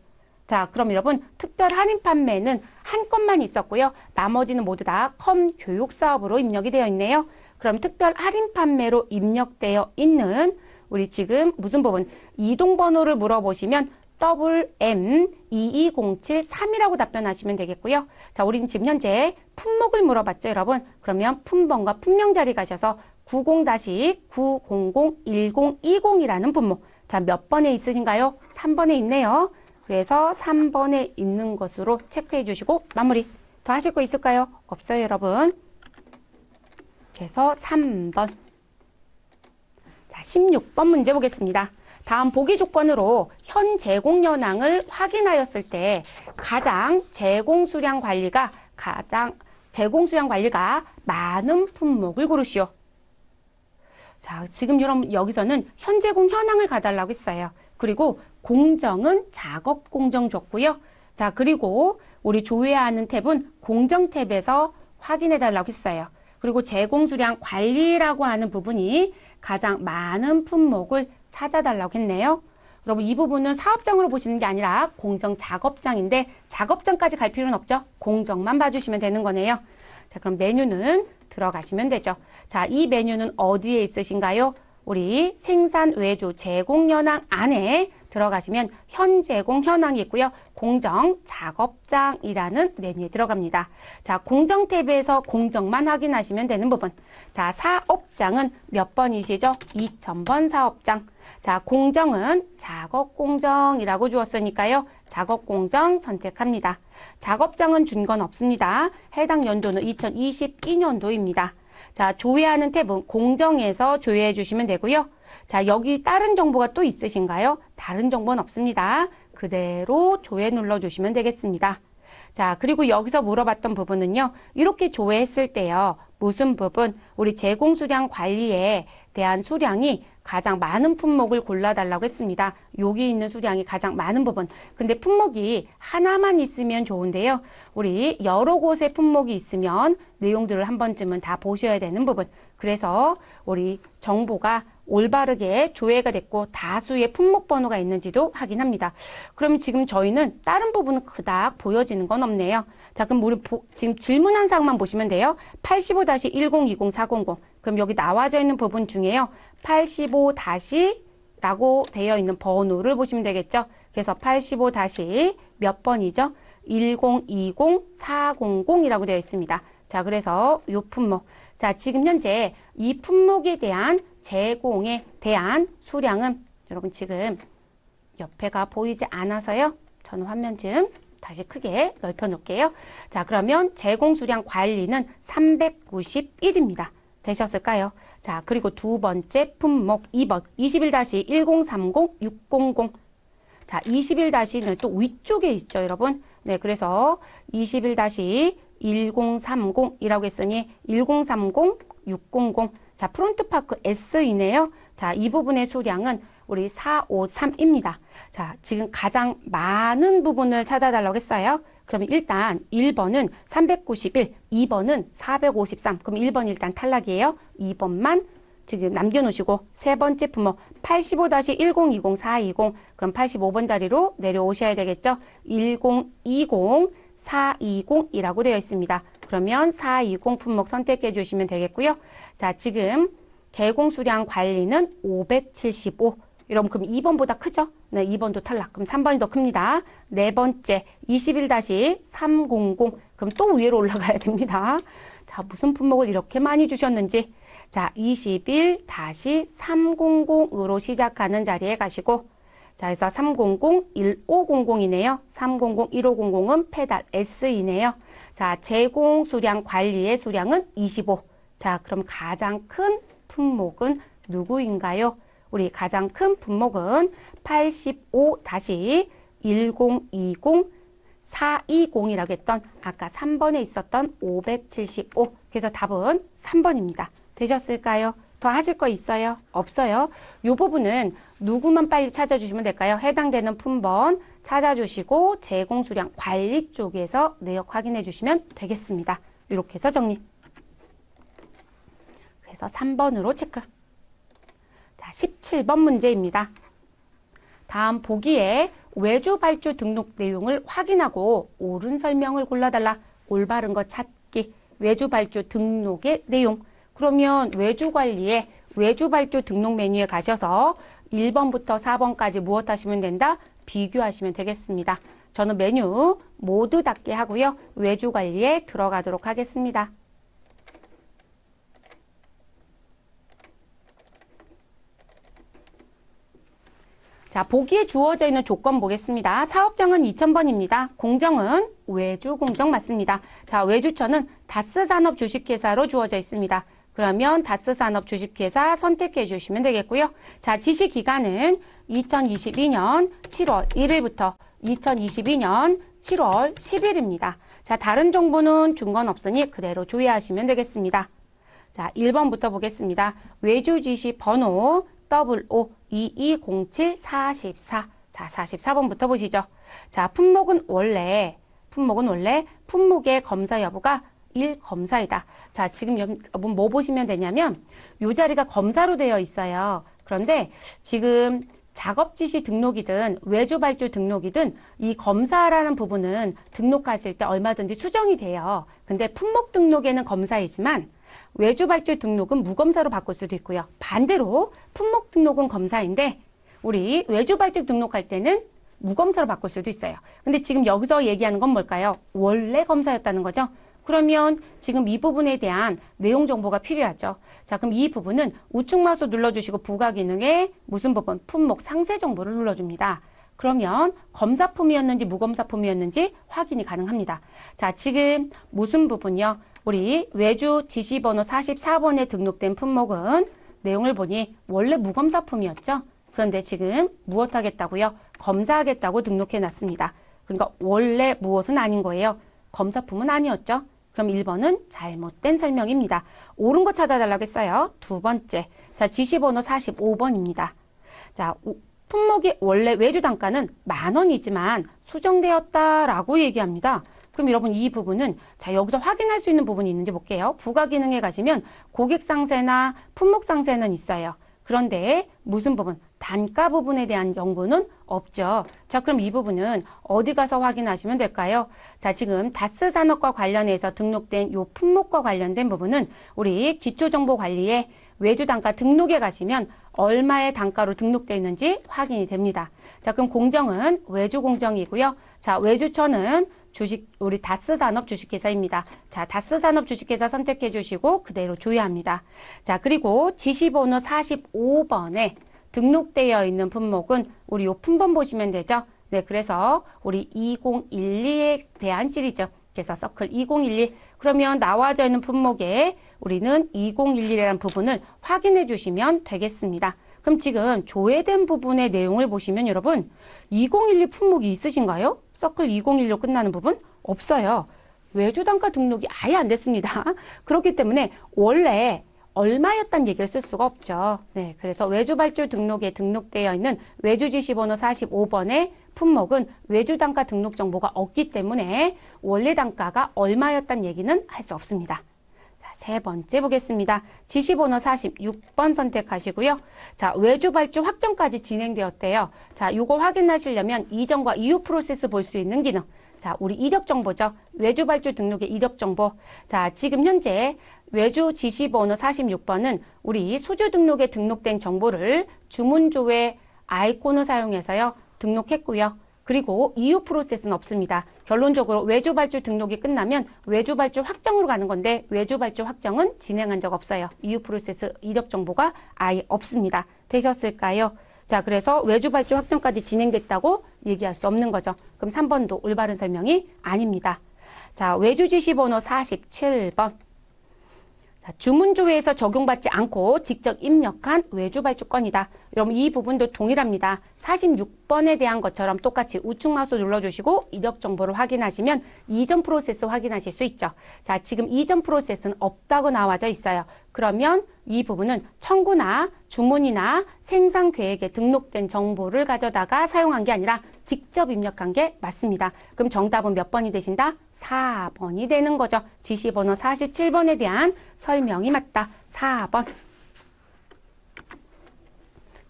자, 그럼 여러분 특별 할인 판매는 한 건만 있었고요. 나머지는 모두 다 교육 사업으로 입력이 되어 있네요. 그럼 특별 할인 판매로 입력되어 있는 우리 지금 무슨 부분? 이동번호를 물어보시면 WM22073이라고 답변하시면 되겠고요. 자, 우리는 지금 현재 품목을 물어봤죠, 여러분. 그러면 품번과 품명 자리 가셔서 90-9001020이라는 품목. 자, 몇 번에 있으신가요? 3번에 있네요. 그래서 3번에 있는 것으로 체크해 주시고 마무리. 더 하실 거 있을까요? 없어요, 여러분. 그래서 3번. 자, 16번 문제 보겠습니다. 다음 보기 조건으로 현 제공 현황을 확인하였을 때 가장 제공 수량 관리가 많은 품목을 고르시오. 자, 지금 여러분 여기서는 현 제공 현황을 가달라고 했어요. 그리고 공정은 작업 공정 줬고요. 자, 그리고 우리 조회해야 하는 탭은 공정 탭에서 확인해 달라고 했어요. 그리고 제공 수량 관리라고 하는 부분이 가장 많은 품목을 찾아달라고 했네요. 여러분 이 부분은 사업장으로 보시는 게 아니라 공정 작업장인데 작업장까지 갈 필요는 없죠. 공정만 봐주시면 되는 거네요. 자, 그럼 메뉴는 들어가시면 되죠. 자, 이 메뉴는 어디에 있으신가요? 우리 생산 외주 제공 현황 안에 들어가시면 현 제공 현황이 있고요. 공정 작업장이라는 메뉴에 들어갑니다. 자, 공정 탭에서 공정만 확인하시면 되는 부분. 자, 사업장은 몇 번이시죠? 2000번 사업장. 자, 공정은 작업 공정이라고 주었으니까요. 작업 공정 선택합니다. 작업장은 준 건 없습니다. 해당 연도는 2022년도입니다. 자, 조회하는 탭은 공정에서 조회해 주시면 되고요. 자, 여기 다른 정보가 또 있으신가요? 다른 정보는 없습니다. 그대로 조회 눌러주시면 되겠습니다. 자, 그리고 여기서 물어봤던 부분은요. 이렇게 조회했을 때요. 무슨 부분? 우리 제공 수량 관리에 대한 수량이 가장 많은 품목을 골라달라고 했습니다. 여기 있는 수량이 가장 많은 부분. 근데 품목이 하나만 있으면 좋은데요. 우리 여러 곳에 품목이 있으면 내용들을 한 번쯤은 다 보셔야 되는 부분. 그래서 우리 정보가 올바르게 조회가 됐고 다수의 품목 번호가 있는지도 확인합니다. 그럼 지금 저희는 다른 부분은 그닥 보여지는 건 없네요. 자, 그럼 우리 지금 질문한 사항만 보시면 돼요. 85-1020-400. 그럼 여기 나와져 있는 부분 중에요. 85- 라고 되어 있는 번호를 보시면 되겠죠. 그래서 85- 몇 번이죠? 1020-400이라고 되어 있습니다. 자, 그래서 이 품목. 자, 지금 현재 이 품목에 대한 제공에 대한 수량은 여러분 지금 옆에가 보이지 않아서요. 저는 화면 좀 다시 크게 넓혀 놓을게요. 자, 그러면 제공 수량 관리는 391입니다. 되셨을까요? 자, 그리고 두 번째 품목 2번 21-1030-600. 자, 21-는 또 위쪽에 있죠, 여러분. 네, 그래서 21-1030이라고 했으니 1030-600. 자, 프론트파크 S이네요. 자, 이 부분의 수량은 우리 453입니다. 자, 지금 가장 많은 부분을 찾아달라고 했어요. 그러면 일단 1번은 391, 2번은 453. 그럼 1번 일단 탈락이에요. 2번만 지금 남겨놓으시고 세 번째 품목 85-1020-420. 그럼 85번 자리로 내려오셔야 되겠죠. 1020-420이라고 되어 있습니다. 그러면 420 품목 선택해 주시면 되겠고요. 자, 지금 제공 수량 관리는 575. 여러분 그럼 2번보다 크죠? 네, 2번도 탈락. 그럼 3번이 더 큽니다. 네 번째 21-300 그럼 또 위로 올라가야 됩니다. 자, 무슨 품목을 이렇게 많이 주셨는지 자, 21-300으로 시작하는 자리에 가시고 자, 그래서 300-1500이네요. 300-1500은 페달 S이네요. 자, 제공 수량 관리의 수량은 25. 자, 그럼 가장 큰 품목은 누구인가요? 우리 가장 큰 품목은 85-1020-420이라고 했던 아까 3번에 있었던 575. 그래서 답은 3번입니다. 되셨을까요? 더 하실 거 있어요? 없어요? 이 부분은 누구만 빨리 찾아주시면 될까요? 해당되는 품번 찾아주시고 제공수량 관리 쪽에서 내역 확인해 주시면 되겠습니다. 이렇게 해서 정리. 그래서 3번으로 체크. 자, 17번 문제입니다. 다음 보기에 외주 발주 등록 내용을 확인하고 옳은 설명을 골라달라. 올바른 거 찾기. 외주 발주 등록의 내용. 그러면 외주 관리에 외주 발주 등록 메뉴에 가셔서 1번부터 4번까지 무엇 하시면 된다? 비교하시면 되겠습니다. 저는 메뉴 모두 닫게 하고요. 외주 관리에 들어가도록 하겠습니다. 자, 보기에 주어져 있는 조건 보겠습니다. 사업장은 2000번입니다. 공정은 외주 공정 맞습니다. 자, 외주처는 다스산업 주식회사로 주어져 있습니다. 그러면 다스산업 주식회사 선택해 주시면 되겠고요. 자, 지시 기간은 2022년 7월 1일부터 2022년 7월 10일입니다. 자, 다른 정보는 준 건 없으니 그대로 조회하시면 되겠습니다. 자, 1번부터 보겠습니다. 외주 지시 번호 WO220744. 자, 44번부터 보시죠. 자, 품목은 원래 품목의 검사 여부가 1검사이다. 자, 지금 여러분 뭐 보시면 되냐면 이 자리가 검사로 되어 있어요. 그런데 지금 작업지시 등록이든 외주 발주 등록이든 이 검사라는 부분은 등록하실 때 얼마든지 수정이 돼요. 근데 품목 등록에는 검사이지만 외주 발주 등록은 무검사로 바꿀 수도 있고요. 반대로 품목 등록은 검사인데 우리 외주 발주 등록할 때는 무검사로 바꿀 수도 있어요. 근데 지금 여기서 얘기하는 건 뭘까요? 원래 검사였다는 거죠. 그러면 지금 이 부분에 대한 내용 정보가 필요하죠. 자, 그럼 이 부분은 우측 마우스 눌러주시고 부가 기능에 무슨 부분? 품목 상세 정보를 눌러줍니다. 그러면 검사품이었는지 무검사품이었는지 확인이 가능합니다. 자, 지금 무슨 부분이요? 우리 외주 지시번호 44번에 등록된 품목은 내용을 보니 원래 무검사품이었죠. 그런데 지금 무엇 하겠다고요? 검사하겠다고 등록해 놨습니다. 그러니까 원래 무엇은 아닌 거예요. 검사품은 아니었죠. 그럼 1번은 잘못된 설명입니다. 옳은 거 찾아달라고 했어요. 두 번째. 자, 지시번호 45번입니다. 자, 품목이 원래 외주 단가는 10,000원이지만 수정되었다라고 얘기합니다. 그럼 여러분 이 부분은 자, 여기서 확인할 수 있는 부분이 있는지 볼게요. 부가 기능에 가시면 고객 상세나 품목 상세는 있어요. 그런데 무슨 부분? 단가 부분에 대한 정보는 없죠. 자, 그럼 이 부분은 어디 가서 확인하시면 될까요? 자, 지금 다스산업과 관련해서 등록된 요 품목과 관련된 부분은 우리 기초정보관리에 외주단가 등록에 가시면 얼마의 단가로 등록되어 있는지 확인이 됩니다. 자, 그럼 공정은 외주공정이고요. 자, 외주처는 우리 다스산업 주식회사입니다. 자, 다스산업 주식회사 선택해 주시고 그대로 조회합니다. 자, 그리고 지시번호 45번에 등록되어 있는 품목은 우리 요 품번 보시면 되죠. 네, 그래서 우리 2012에 대한 시리즈. 그래서 서클 2012. 그러면 나와져 있는 품목에 우리는 2011이라는 부분을 확인해 주시면 되겠습니다. 그럼 지금 조회된 부분의 내용을 보시면 여러분 2012 품목이 있으신가요? 서클 2016 끝나는 부분? 없어요. 외주단가 등록이 아예 안 됐습니다. 그렇기 때문에 원래 얼마였단 얘기를 쓸 수가 없죠. 네, 그래서 외주발주 등록에 등록되어 있는 외주지시번호 45번의 품목은 외주단가 등록 정보가 없기 때문에 원래 단가가 얼마였단 얘기는 할 수 없습니다. 자, 세 번째 보겠습니다. 지시번호 46번 선택하시고요. 자, 외주발주 확정까지 진행되었대요. 자, 요거 확인하시려면 이전과 이후 프로세스 볼 수 있는 기능. 자, 우리 이력 정보죠. 외주발주 등록의 이력 정보. 자, 지금 현재 외주 지시번호 46번은 우리 수주 등록에 등록된 정보를 주문조회 아이콘을 사용해서요. 등록했고요. 그리고 이후 프로세스는 없습니다. 결론적으로 외주발주 등록이 끝나면 외주발주 확정으로 가는 건데 외주발주 확정은 진행한 적 없어요. 이후 프로세스 이력 정보가 아예 없습니다. 되셨을까요? 자, 그래서 외주발주 확정까지 진행됐다고 얘기할 수 없는 거죠. 그럼 3번도 올바른 설명이 아닙니다. 자, 외주지시번호 47번. 주문조회에서 적용받지 않고 직접 입력한 외주발주건이다. 여러분 이 부분도 동일합니다. 46번에 대한 것처럼 똑같이 우측 마우스 눌러주시고 이력 정보를 확인하시면 이전 프로세스 확인하실 수 있죠. 자, 지금 이전 프로세스는 없다고 나와져 있어요. 그러면 이 부분은 청구나 주문이나 생산 계획에 등록된 정보를 가져다가 사용한 게 아니라 직접 입력한 게 맞습니다. 그럼 정답은 몇 번이 되신다? 4번이 되는 거죠. 지시번호 47번에 대한 설명이 맞다. 4번.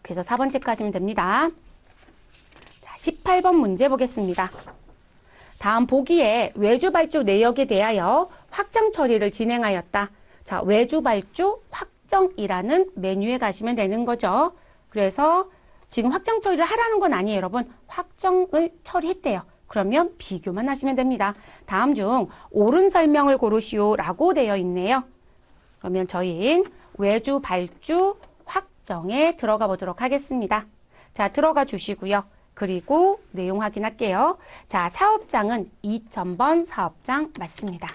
그래서 4번 체크하시면 됩니다. 자, 18번 문제 보겠습니다. 다음 보기에 외주발주 내역에 대하여 확정 처리를 진행하였다. 자, 외주발주 확정이라는 메뉴에 가시면 되는 거죠. 그래서 지금 확정 처리를 하라는 건 아니에요, 여러분. 확정을 처리했대요. 그러면 비교만 하시면 됩니다. 다음 중 옳은 설명을 고르시오라고 되어 있네요. 그러면 저희 외주발주 확정에 들어가 보도록 하겠습니다. 자, 들어가 주시고요. 그리고 내용 확인할게요. 자, 사업장은 2000번 사업장 맞습니다.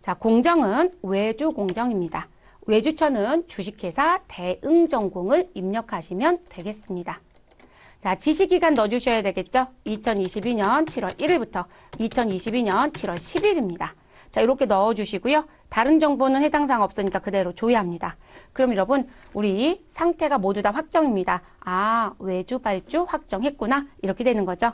자, 공정은 외주공정입니다. 외주처는 주식회사 대응전공을 입력하시면 되겠습니다. 자, 지시기간 넣어주셔야 되겠죠? 2022년 7월 1일부터 2022년 7월 10일입니다. 자, 이렇게 넣어주시고요. 다른 정보는 해당 사항 없으니까 그대로 조회합니다. 그럼 여러분, 우리 상태가 모두 다 확정입니다. 아, 외주발주 확정했구나. 이렇게 되는 거죠.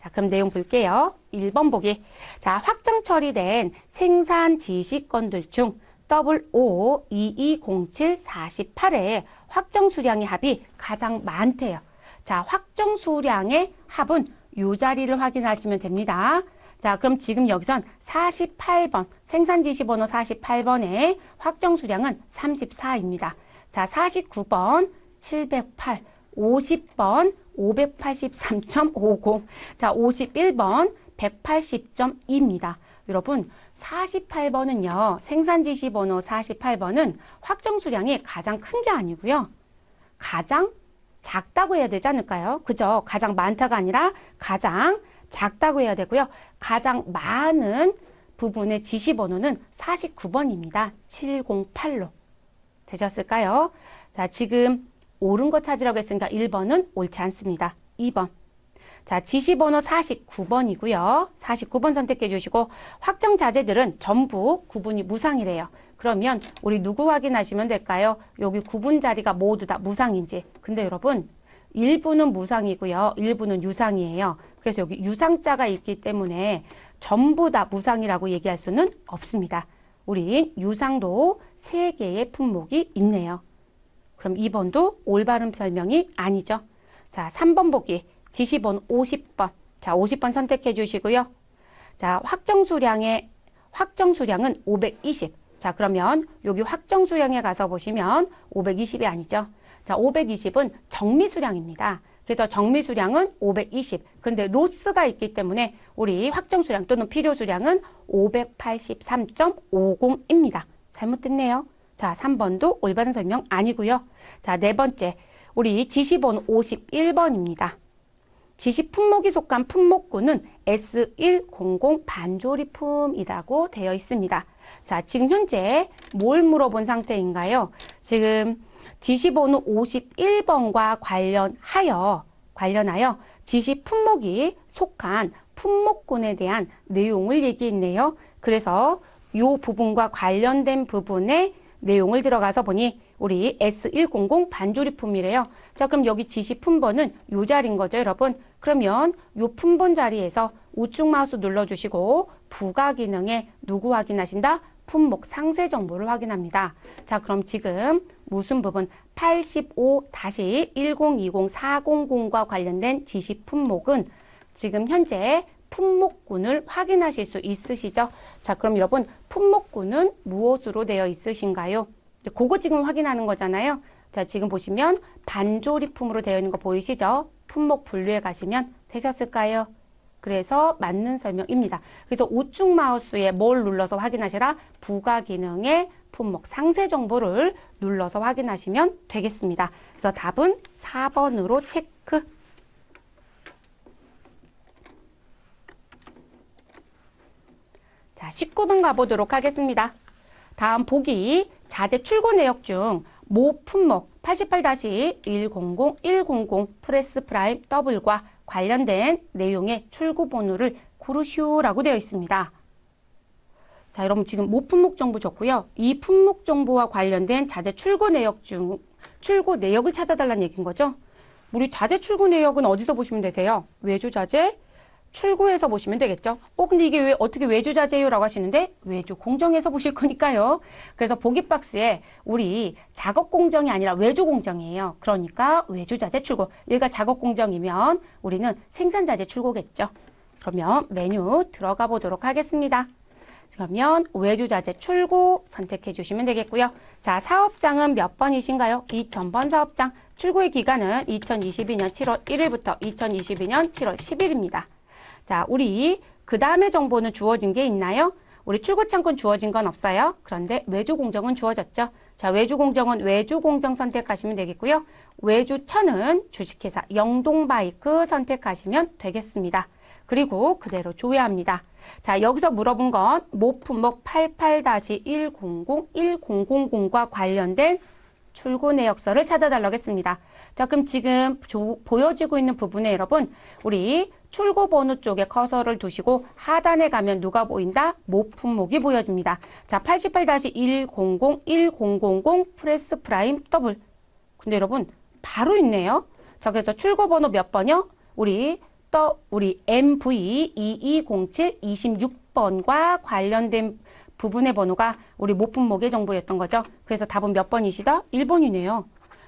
자, 그럼 내용 볼게요. 1번 보기. 자, 확정 처리된 생산 지시건들 중 WO220748의 확정 수량의 합이 가장 많대요. 자, 확정 수량의 합은 이 자리를 확인하시면 됩니다. 자, 그럼 지금 여기선 48번, 생산지시번호 48번의 확정 수량은 34입니다. 자, 49번, 708, 50번, 583.50, 자, 51번, 180.2입니다. 여러분, 48번은요, 생산지시번호 48번은 확정 수량이 가장 큰 게 아니고요. 가장 작다고 해야 되지 않을까요? 그죠? 가장 많다가 아니라 가장 작다고 해야 되고요. 가장 많은 부분의 지시번호는 49번입니다. 708로. 되셨을까요? 자, 지금 옳은 거 찾으라고 했으니까 1번은 옳지 않습니다. 2번. 자, 지시번호 49번이고요. 49번 선택해 주시고 확정 자재들은 전부 구분이 무상이래요. 그러면 우리 누구 확인하시면 될까요? 여기 구분 자리가 모두 다 무상인지. 근데 여러분, 일부는 무상이고요. 일부는 유상이에요. 그래서 여기 유상자가 있기 때문에 전부 다 무상이라고 얘기할 수는 없습니다. 우린 유상도 3개의 품목이 있네요. 그럼 2번도 올바른 설명이 아니죠. 자, 3번 보기. 지시번호 50번. 자, 50번 선택해 주시고요. 자, 확정 수량은 520. 자, 그러면 여기 확정 수량에 가서 보시면 520이 아니죠. 자, 520은 정미 수량입니다. 그래서 정미 수량은 520. 그런데 로스가 있기 때문에 우리 확정 수량 또는 필요 수량은 583.50입니다. 잘못됐네요. 자, 3번도 올바른 설명 아니고요. 자, 네 번째. 우리 지시번호 51번입니다. 지시 품목이 속한 품목군은 S100 반조리품이라고 되어 있습니다. 자, 지금 현재 뭘 물어본 상태인가요? 지금 지시번호 51번과 관련하여 지시 품목이 속한 품목군에 대한 내용을 얘기했네요. 그래서 이 부분과 관련된 부분의 내용을 들어가서 보니 우리 S100 반조리품이래요. 자, 그럼 여기 지시 품번은 이 자리인 거죠, 여러분. 그러면 이 품번 자리에서 우측 마우스 눌러주시고 부가 기능에 누구 확인하신다? 품목 상세 정보를 확인합니다. 자, 그럼 지금 무슨 부분? 85-1020-400과 관련된 지시 품목은 지금 현재 품목군을 확인하실 수 있으시죠? 자, 그럼 여러분 품목군은 무엇으로 되어 있으신가요? 그거 지금 확인하는 거잖아요. 자, 지금 보시면 반조리품으로 되어 있는 거 보이시죠? 품목 분류에 가시면 되셨을까요? 그래서 맞는 설명입니다. 그래서 우측 마우스에 뭘 눌러서 확인하시라? 부가 기능의 품목 상세 정보를 눌러서 확인하시면 되겠습니다. 그래서 답은 4번으로 체크. 자, 19번 가보도록 하겠습니다. 다음 보기 자재 출고 내역 중 모 품목 88-100-100 프레스 프라임 더블과 관련된 내용의 출고 번호를 고르시오라고 되어 있습니다. 자, 여러분 지금 모 품목 정보 줬고요. 이 품목 정보와 관련된 자재 출고 내역 중 출고 내역을 찾아달라는 얘기인 거죠. 우리 자재 출고 내역은 어디서 보시면 되세요? 외주 자재 출고해서 보시면 되겠죠. 근데 이게 왜 어떻게 외주 자재요? 라고 하시는데 외주 공정에서 보실 거니까요. 그래서 보기 박스에 우리 작업 공정이 아니라 외주 공정이에요. 그러니까 외주 자재 출고. 여기가 작업 공정이면 우리는 생산 자재 출고겠죠. 그러면 메뉴 들어가 보도록 하겠습니다. 그러면 외주 자재 출고 선택해 주시면 되겠고요. 자, 사업장은 몇 번이신가요? 2000번 사업장. 출고의 기간은 2022년 7월 1일부터 2022년 7월 10일입니다. 자, 우리 그 다음에 정보는 주어진 게 있나요? 우리 출고 창구는 주어진 건 없어요. 그런데 외주 공정은 주어졌죠. 자, 외주 공정은 외주 공정 선택하시면 되겠고요. 외주처는 주식회사 영동바이크 선택하시면 되겠습니다. 그리고 그대로 조회합니다. 자, 여기서 물어본 건 모 품목 88-100-1000과 관련된 출고 내역서를 찾아달라고 했습니다. 자, 그럼 지금 보여지고 있는 부분에 여러분, 우리 출고 번호 쪽에 커서를 두시고 하단에 가면 누가 보인다? 모 품목이 보여집니다. 자, 88-100-1000 프레스 프라임 더블. 근데 여러분, 바로 있네요. 자, 그래서 출고 번호 몇 번이요? 우리 MV2207 26번과 관련된 부분의 번호가 우리 모 품목의 정보였던 거죠. 그래서 답은 몇 번이시다? 1번이네요.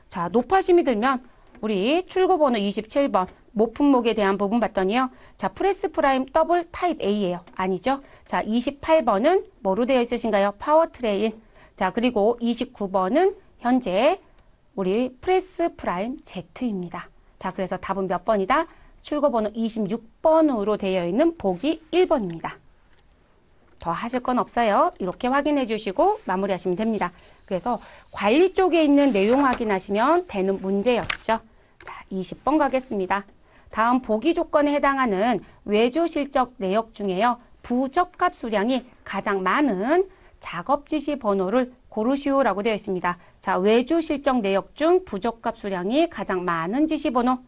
자, 높아심이 들면 우리 출고 번호 27번 모 품목에 대한 부분 봤더니요. 자, 프레스 프라임 더블 타입 A예요. 아니죠? 자, 28번은 뭐로 되어 있으신가요? 파워트레인. 자, 그리고 29번은 현재 우리 프레스 프라임 Z입니다. 자, 그래서 답은 몇 번이다? 출고 번호 26번으로 되어 있는 보기 1번입니다. 더 하실 건 없어요. 이렇게 확인해 주시고 마무리하시면 됩니다. 그래서 관리 쪽에 있는 내용 확인하시면 되는 문제였죠. 자, 20번 가겠습니다. 다음 보기 조건에 해당하는 외주 실적 내역 중에요. 부적합 수량이 가장 많은 작업 지시 번호를 고르시오라고 되어 있습니다. 자, 외주 실적 내역 중 부적합 수량이 가장 많은 지시 번호.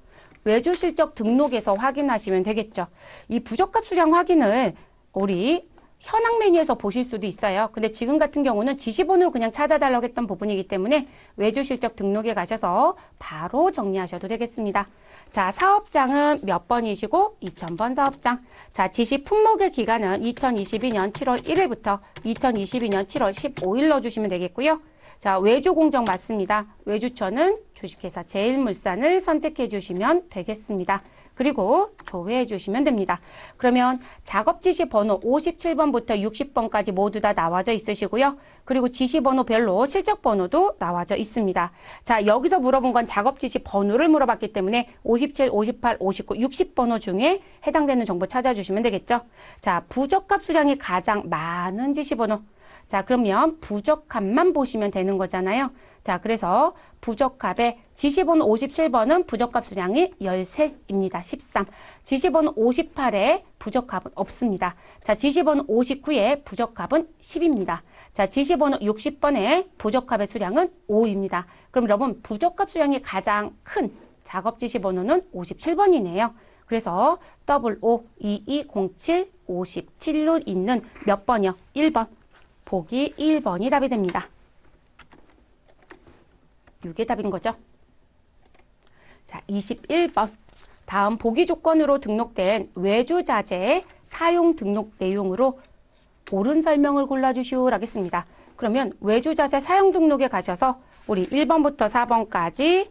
외주 실적 등록에서 확인하시면 되겠죠. 이 부적합 수량 확인을 우리 현황 메뉴에서 보실 수도 있어요. 근데 지금 같은 경우는 지시번호를 그냥 찾아달라고 했던 부분이기 때문에 외주 실적 등록에 가셔서 바로 정리하셔도 되겠습니다. 자, 사업장은 몇 번이시고 2000번 사업장. 자, 지시 품목의 기간은 2022년 7월 1일부터 2022년 7월 15일 넣어주시면 되겠고요. 자, 외주 공정 맞습니다. 외주처는 주식회사 제일물산을 선택해 주시면 되겠습니다. 그리고 조회해 주시면 됩니다. 그러면 작업 지시 번호 57번부터 60번까지 모두 다 나와져 있으시고요. 그리고 지시 번호별로 실적 번호도 나와져 있습니다. 자, 여기서 물어본 건 작업 지시 번호를 물어봤기 때문에 57, 58, 59, 60번호 중에 해당되는 정보 찾아주시면 되겠죠. 자, 부적합 수량이 가장 많은 지시 번호. 자, 그러면 부적합만 보시면 되는 거잖아요. 자, 그래서 부적합의 지시번호 57번은 부적합 수량이 13입니다. 13. 지시번호 58에 부적합은 없습니다. 자, 지시번호 59에 부적합은 10입니다. 자, 지시번호 60번에 부적합의 수량은 5입니다. 그럼 여러분, 부적합 수량이 가장 큰 작업 지시번호는 57번이네요. 그래서 552207 57로 있는 몇 번이요? 1번. 보기 1번이 답이 됩니다. 이게 답인 거죠. 자, 21번. 다음 보기 조건으로 등록된 외주자재의 사용 등록 내용으로 옳은 설명을 골라주시오 라겠습니다. 그러면 외주자재 사용 등록에 가셔서 우리 1번부터 4번까지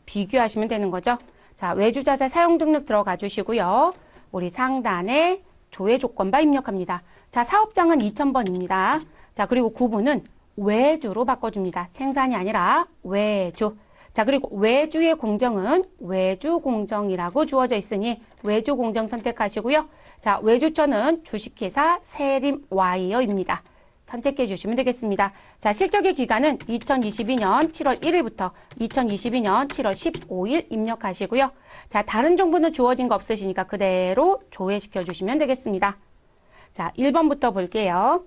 비교하시면 되는 거죠. 자, 외주자재 사용 등록 들어가 주시고요. 우리 상단에 조회 조건바 입력합니다. 자, 사업장은 2000번입니다. 자, 그리고 구분은 외주로 바꿔줍니다. 생산이 아니라 외주. 자, 그리고 외주의 공정은 외주 공정이라고 주어져 있으니 외주 공정 선택하시고요. 자, 외주처는 주식회사 세림와이어입니다. 선택해 주시면 되겠습니다. 자, 실적의 기간은 2022년 7월 1일부터 2022년 7월 15일 입력하시고요. 자, 다른 정보는 주어진 거 없으시니까 그대로 조회시켜 주시면 되겠습니다. 자, 1번부터 볼게요.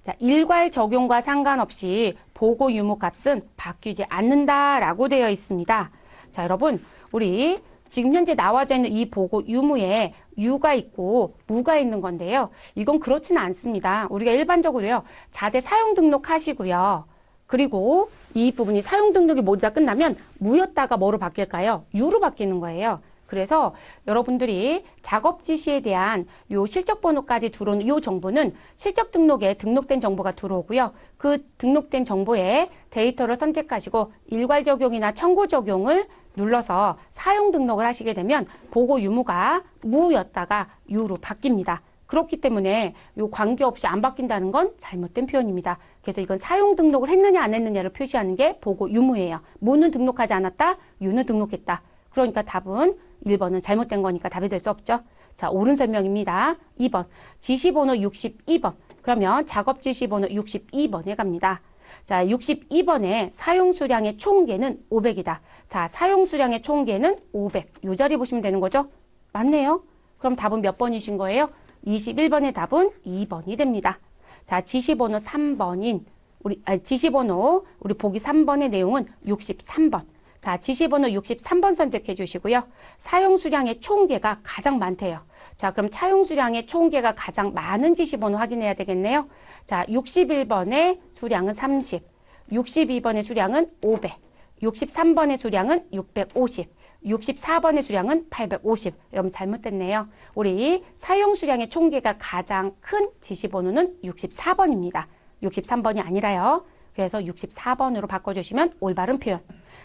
자, 일괄 적용과 상관없이 보고 유무 값은 바뀌지 않는다라고 되어 있습니다. 자, 여러분, 우리 지금 현재 나와져 있는 이 보고 유무에 유가 있고 무가 있는 건데요. 이건 그렇지는 않습니다. 우리가 일반적으로요. 자재 사용 등록하시고요. 그리고 이 부분이 사용 등록이 모두 다 끝나면 무였다가 뭐로 바뀔까요? 유로 바뀌는 거예요. 그래서 여러분들이 작업 지시에 대한 요 실적 번호까지 들어오는 요 정보는 실적 등록에 등록된 정보가 들어오고요. 그 등록된 정보에 데이터를 선택하시고 일괄 적용이나 청구 적용을 눌러서 사용 등록을 하시게 되면 보고 유무가 무였다가 유로 바뀝니다. 그렇기 때문에 요 관계없이 안 바뀐다는 건 잘못된 표현입니다. 그래서 이건 사용 등록을 했느냐 안 했느냐를 표시하는 게 보고 유무예요. 무는 등록하지 않았다, 유는 등록했다. 그러니까 답은 1번은 잘못된 거니까 답이 될 수 없죠. 자, 옳은 설명입니다. 2번, 지시번호 62번. 그러면 작업 지시번호 62번에 갑니다. 자, 62번에 사용 수량의 총계는 500이다. 자, 사용 수량의 총계는 500. 요 자리 보시면 되는 거죠? 맞네요. 그럼 답은 몇 번이신 거예요? 21번의 답은 2번이 됩니다. 자, 지시번호 3번인 지시번호 우리 보기 3번의 내용은 63번. 자, 지시번호 63번 선택해 주시고요. 사용 수량의 총계가 가장 많대요. 자, 그럼 사용 수량의 총계가 가장 많은 지시번호 확인해야 되겠네요. 자, 61번의 수량은 30, 62번의 수량은 500, 63번의 수량은 650, 64번의 수량은 850. 여러분 잘못됐네요. 우리 사용 수량의 총계가 가장 큰 지시번호는 64번입니다. 63번이 아니라요. 그래서 64번으로 바꿔주시면 올바른 표현.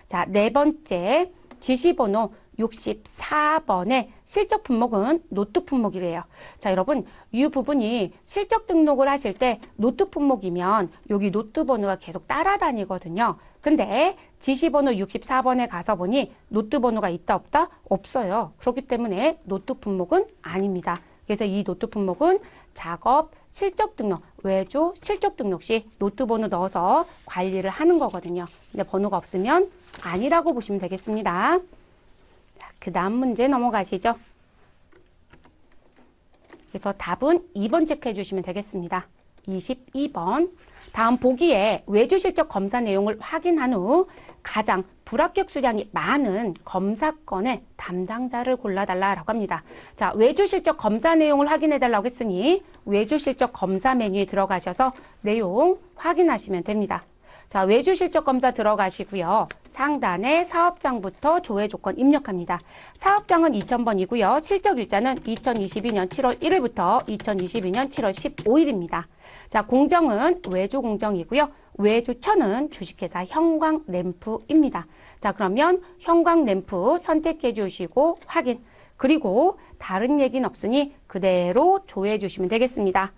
자, 네 번째 지시번호 64번의 실적 품목은 노트 품목이래요. 자, 여러분 이 부분이 실적 등록을 하실 때 노트 품목이면 여기 노트 번호가 계속 따라다니거든요. 근데 지시번호 64번에 가서 보니 노트 번호가 있다 없다? 없어요. 그렇기 때문에 노트 품목은 아닙니다. 그래서 이 노트 품목은 작업 실적 등록, 외주 실적 등록 시 노트 번호 넣어서 관리를 하는 거거든요. 근데 번호가 없으면 아니라고 보시면 되겠습니다. 자, 그 다음 문제 넘어가시죠. 그래서 답은 2번 체크해 주시면 되겠습니다. 22번. 다음 보기에 외주 실적 검사 내용을 확인한 후 가장 불합격 수량이 많은 검사건의 담당자를 골라달라라고 합니다. 자, 외주 실적 검사 내용을 확인해달라고 했으니 외주 실적 검사 메뉴에 들어가셔서 내용 확인하시면 됩니다. 자, 외주 실적 검사 들어가시고요. 상단에 사업장부터 조회 조건 입력합니다. 사업장은 2000번이고요. 실적 일자는 2022년 7월 1일부터 2022년 7월 15일입니다. 자, 공정은 외주 공정이고요. 외주처는 주식회사 형광램프입니다. 자, 그러면 형광램프 선택해 주시고 확인. 그리고 다른 얘기는 없으니 그대로 조회해 주시면 되겠습니다.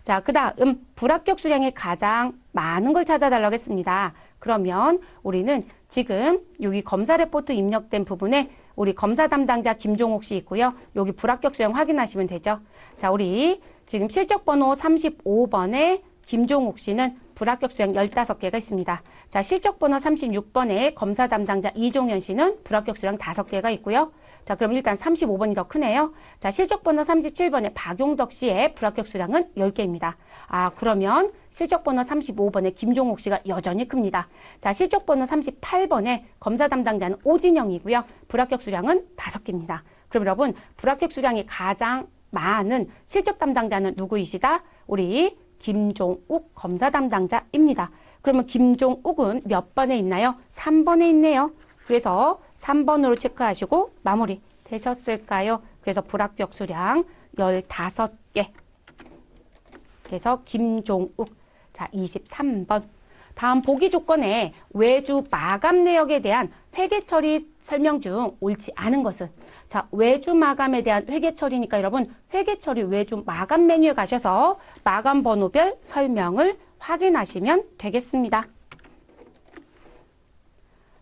자, 그 다음 불합격 수량이 가장 많은 걸 찾아달라고 했습니다. 그러면 우리는 지금 여기 검사 레포트 입력된 부분에 우리 검사 담당자 김종옥 씨 있고요. 여기 불합격 수량 확인하시면 되죠. 자, 우리 지금 실적 번호 35번에 김종옥 씨는 불합격 수량 15개가 있습니다. 자, 실적 번호 36번에 검사 담당자 이종현 씨는 불합격 수량 5개가 있고요. 자, 그럼 일단 35번이 더 크네요. 자, 실적 번호 37번에 박용덕 씨의 불합격 수량은 10개입니다. 아, 그러면 실적 번호 35번에 김종옥 씨가 여전히 큽니다. 자, 실적 번호 38번에 검사 담당자는 오진영이고요. 불합격 수량은 5개입니다. 그럼 여러분, 불합격 수량이 가장 많은 실적 담당자는 누구이시다? 우리 김종욱 검사 담당자입니다. 그러면 김종욱은 몇 번에 있나요? 3번에 있네요. 그래서 3번으로 체크하시고 마무리 되셨을까요? 그래서 불합격 수량 15개. 그래서 김종욱. 자, 23번. 다음 보기 조건에 외주 마감 내역에 대한 회계 처리 설명 중 옳지 않은 것은? 자, 외주 마감에 대한 회계 처리니까 여러분 회계 처리 외주 마감 메뉴에 가셔서 마감 번호별 설명을 확인하시면 되겠습니다.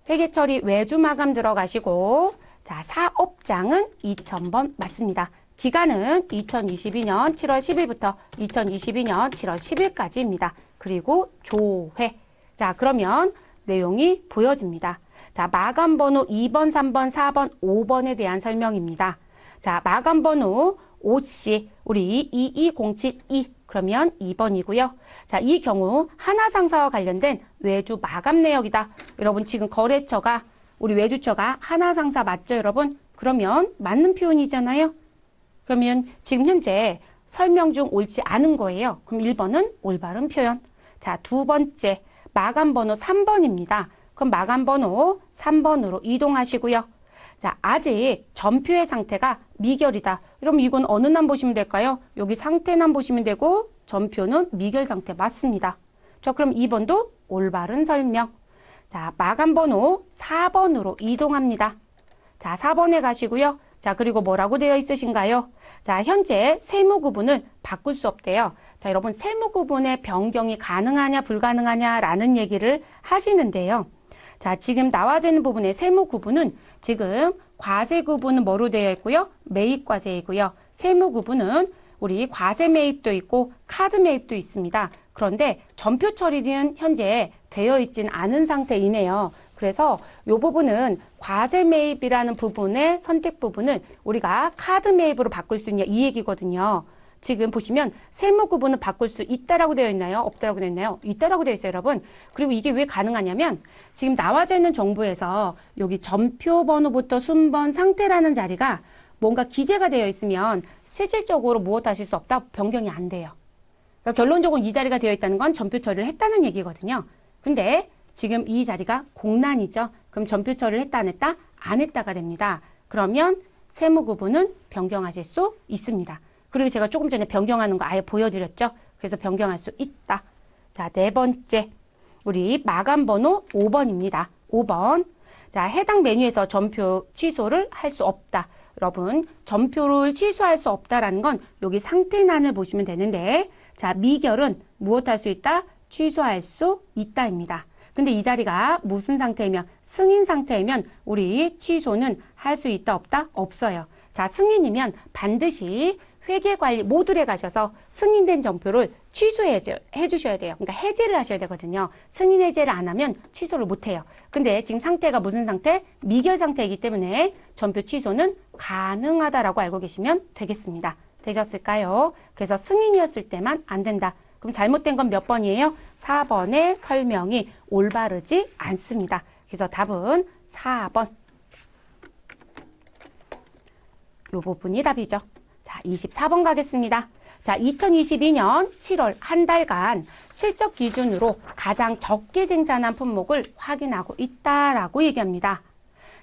회계 처리 외주 마감 들어가시고, 자, 사업장은 2000번 맞습니다. 기간은 2022년 7월 10일부터 2022년 7월 10일까지입니다. 그리고 조회. 자, 그러면 내용이 보여집니다. 자, 마감번호 2번, 3번, 4번, 5번에 대한 설명입니다. 자, 마감번호 OC, 우리 22072, 그러면 2번이고요. 자, 이 경우 하나상사와 관련된 외주 마감 내역이다. 여러분, 지금 거래처가, 우리 외주처가 하나상사 맞죠, 여러분? 그러면 맞는 표현이잖아요. 그러면 지금 현재 설명 중 옳지 않은 거예요. 그럼 1번은 올바른 표현. 자, 두 번째, 마감번호 3번입니다. 그럼 마감번호 3번으로 이동하시고요. 자, 아직 전표의 상태가 미결이다. 그럼 이건 어느 난 보시면 될까요? 여기 상태난 보시면 되고 전표는 미결 상태 맞습니다. 자, 그럼 2번도 올바른 설명. 자, 마감번호 4번으로 이동합니다. 자, 4번에 가시고요. 자, 그리고 뭐라고 되어 있으신가요? 자, 현재 세무 구분을 바꿀 수 없대요. 자, 여러분 세무 구분의 변경이 가능하냐 불가능하냐라는 얘기를 하시는데요. 자, 지금 나와져 있는 부분의 세무 구분은 지금 과세 구분은 뭐로 되어 있고요? 매입 과세이고요. 세무 구분은 우리 과세 매입도 있고 카드 매입도 있습니다. 그런데 전표 처리는 현재 되어 있진 않은 상태이네요. 그래서 이 부분은 과세 매입이라는 부분의 선택 부분을 우리가 카드 매입으로 바꿀 수 있냐 이 얘기거든요. 지금 보시면 세무 구분을 바꿀 수 있다라고 되어 있나요? 없다라고 되어 있나요? 있다라고 되어 있어요, 여러분. 그리고 이게 왜 가능하냐면 지금 나와져 있는 정보에서 여기 전표 번호부터 순번 상태라는 자리가 뭔가 기재가 되어 있으면 실질적으로 무엇 하실 수 없다? 변경이 안 돼요. 그러니까 결론적으로 이 자리가 되어 있다는 건 전표 처리를 했다는 얘기거든요. 근데 지금 이 자리가 공란이죠. 그럼 전표 처리를 했다 안 했다? 안 했다가 됩니다. 그러면 세무 구분은 변경하실 수 있습니다. 그리고 제가 조금 전에 변경하는 거 아예 보여드렸죠. 그래서 변경할 수 있다. 자, 네 번째. 우리 마감번호 5번입니다. 5번. 자, 해당 메뉴에서 전표 취소를 할 수 없다. 여러분, 전표를 취소할 수 없다라는 건 여기 상태난을 보시면 되는데, 자, 미결은 무엇 할 수 있다? 취소할 수 있다입니다. 근데 이 자리가 무슨 상태이면, 승인 상태이면 우리 취소는 할 수 있다 없다? 없어요. 자, 승인이면 반드시 회계관리 모듈에 가셔서 승인된 전표를 취소해 주셔야 돼요. 그러니까 해제를 하셔야 되거든요. 승인 해제를 안 하면 취소를 못 해요. 근데 지금 상태가 무슨 상태? 미결 상태이기 때문에 전표 취소는 가능하다라고 알고 계시면 되겠습니다. 되셨을까요? 그래서 승인이었을 때만 안 된다. 그럼 잘못된 건 몇 번이에요? 4번의 설명이 올바르지 않습니다. 그래서 답은 4번. 이 부분이 답이죠. 자, 24번 가겠습니다. 자, 2022년 7월 한 달간 실적 기준으로 가장 적게 생산한 품목을 확인하고 있다라고 얘기합니다.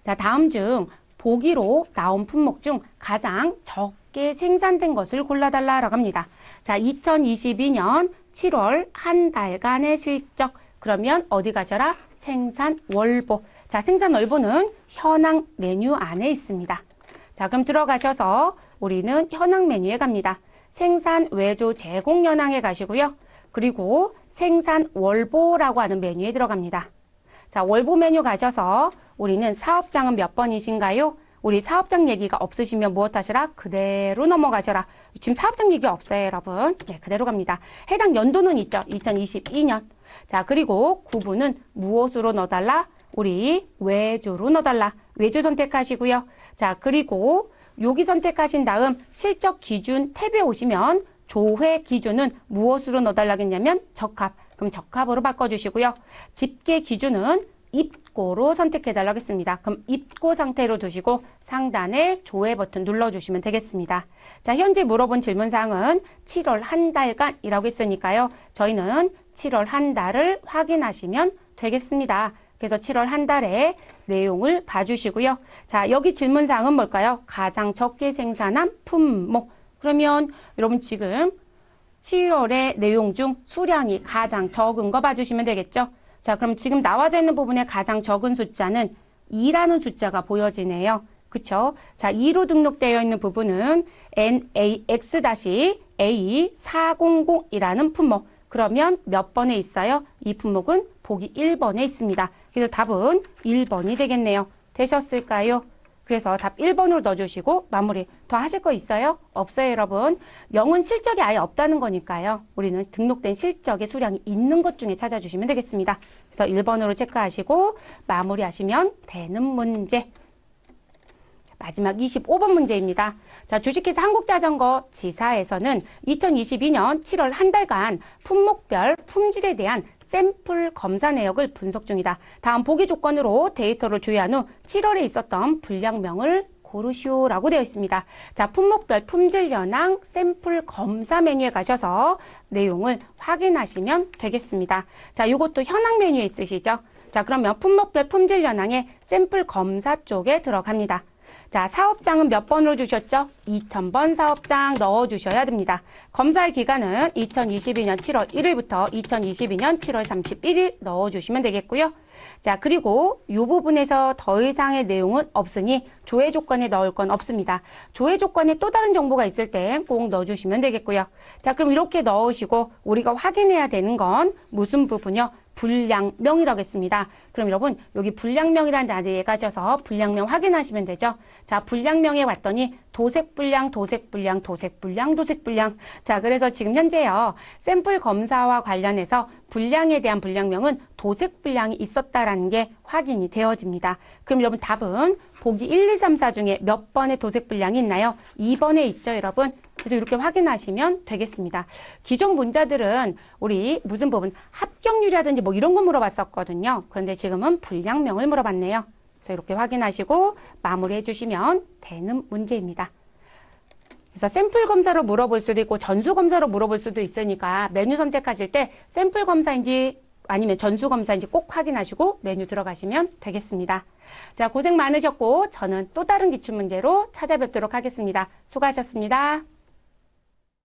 자, 다음 중 보기로 나온 품목 중 가장 적게 생산된 것을 골라달라라고 합니다. 자, 2022년 7월 한 달간의 실적. 그러면 어디 가셔라? 생산 월보. 자, 생산 월보는 현황 메뉴 안에 있습니다. 자, 그럼 들어가셔서 우리는 현황 메뉴에 갑니다. 생산 외주 제공 현황에 가시고요. 그리고 생산 월보라고 하는 메뉴에 들어갑니다. 자, 월보 메뉴 가셔서 우리는 사업장은 몇 번이신가요? 우리 사업장 얘기가 없으시면 무엇 하시라? 그대로 넘어가셔라. 지금 사업장 얘기 없어요, 여러분. 네, 그대로 갑니다. 해당 연도는 있죠. 2022년. 자, 그리고 구분은 무엇으로 넣어달라? 우리 외주로 넣어달라. 외주 선택하시고요. 자, 그리고 여기 선택하신 다음 실적 기준 탭에 오시면 조회 기준은 무엇으로 넣어달라겠냐면 적합. 그럼 적합으로 바꿔주시고요. 집계 기준은 입고로 선택해달라고 했습니다. 그럼 입고 상태로 두시고 상단에 조회 버튼 눌러주시면 되겠습니다. 자, 현재 물어본 질문사항은 7월 한 달간이라고 했으니까요. 저희는 7월 한 달을 확인하시면 되겠습니다. 그래서 7월 한 달의 내용을 봐주시고요. 자, 여기 질문사항은 뭘까요? 가장 적게 생산한 품목. 그러면 여러분 지금 7월의 내용 중 수량이 가장 적은 거 봐주시면 되겠죠? 자, 그럼 지금 나와져 있는 부분에 가장 적은 숫자는 2라는 숫자가 보여지네요. 그쵸? 자, 2로 등록되어 있는 부분은 NAX-A400이라는 품목. 그러면 몇 번에 있어요? 이 품목은 보기 1번에 있습니다. 그래서 답은 1번이 되겠네요. 되셨을까요? 그래서 답 1번으로 넣어주시고 마무리. 더 하실 거 있어요? 없어요, 여러분. 0은 실적이 아예 없다는 거니까요. 우리는 등록된 실적의 수량이 있는 것 중에 찾아주시면 되겠습니다. 그래서 1번으로 체크하시고 마무리하시면 되는 문제. 마지막 25번 문제입니다. 자, 주식회사 한국자전거 지사에서는 2022년 7월 한 달간 품목별 품질에 대한 샘플 검사 내역을 분석 중이다. 다음 보기 조건으로 데이터를 조회한 후 7월에 있었던 불량명을 고르시오라고 되어 있습니다. 자, 품목별 품질 현황 샘플 검사 메뉴에 가셔서 내용을 확인하시면 되겠습니다. 자, 이것도 현황 메뉴에 있으시죠? 자, 그러면 품목별 품질 현황의 샘플 검사 쪽에 들어갑니다. 자, 사업장은 몇 번으로 주셨죠? 2000번 사업장 넣어주셔야 됩니다. 검사의 기간은 2022년 7월 1일부터 2022년 7월 31일 넣어주시면 되겠고요. 자, 그리고 이 부분에서 더 이상의 내용은 없으니 조회 조건에 넣을 건 없습니다. 조회 조건에 또 다른 정보가 있을 때 꼭 넣어주시면 되겠고요. 자, 그럼 이렇게 넣으시고 우리가 확인해야 되는 건 무슨 부분이요? 불량명이라고 했습니다. 그럼 여러분 여기 불량명이라는 자리에 가셔서 불량명 확인하시면 되죠. 자, 불량명에 왔더니 도색불량, 도색불량, 도색불량, 도색불량. 자, 그래서 지금 현재요. 샘플 검사와 관련해서 불량에 대한 불량명은 도색불량이 있었다라는 게 확인이 되어집니다. 그럼 여러분 답은 보기 1, 2, 3, 4 중에 몇 번의 도색불량이 있나요? 2번에 있죠, 여러분. 그래서 이렇게 확인하시면 되겠습니다. 기존 문자들은 우리 무슨 부분 합격률이라든지 뭐 이런 거 물어봤었거든요. 그런데 지금은 불량명을 물어봤네요. 그래서 이렇게 확인하시고 마무리해 주시면 되는 문제입니다. 그래서 샘플 검사로 물어볼 수도 있고 전수 검사로 물어볼 수도 있으니까 메뉴 선택하실 때 샘플 검사인지 아니면 전수 검사인지 꼭 확인하시고 메뉴 들어가시면 되겠습니다. 자, 고생 많으셨고 저는 또 다른 기출문제로 찾아뵙도록 하겠습니다. 수고하셨습니다.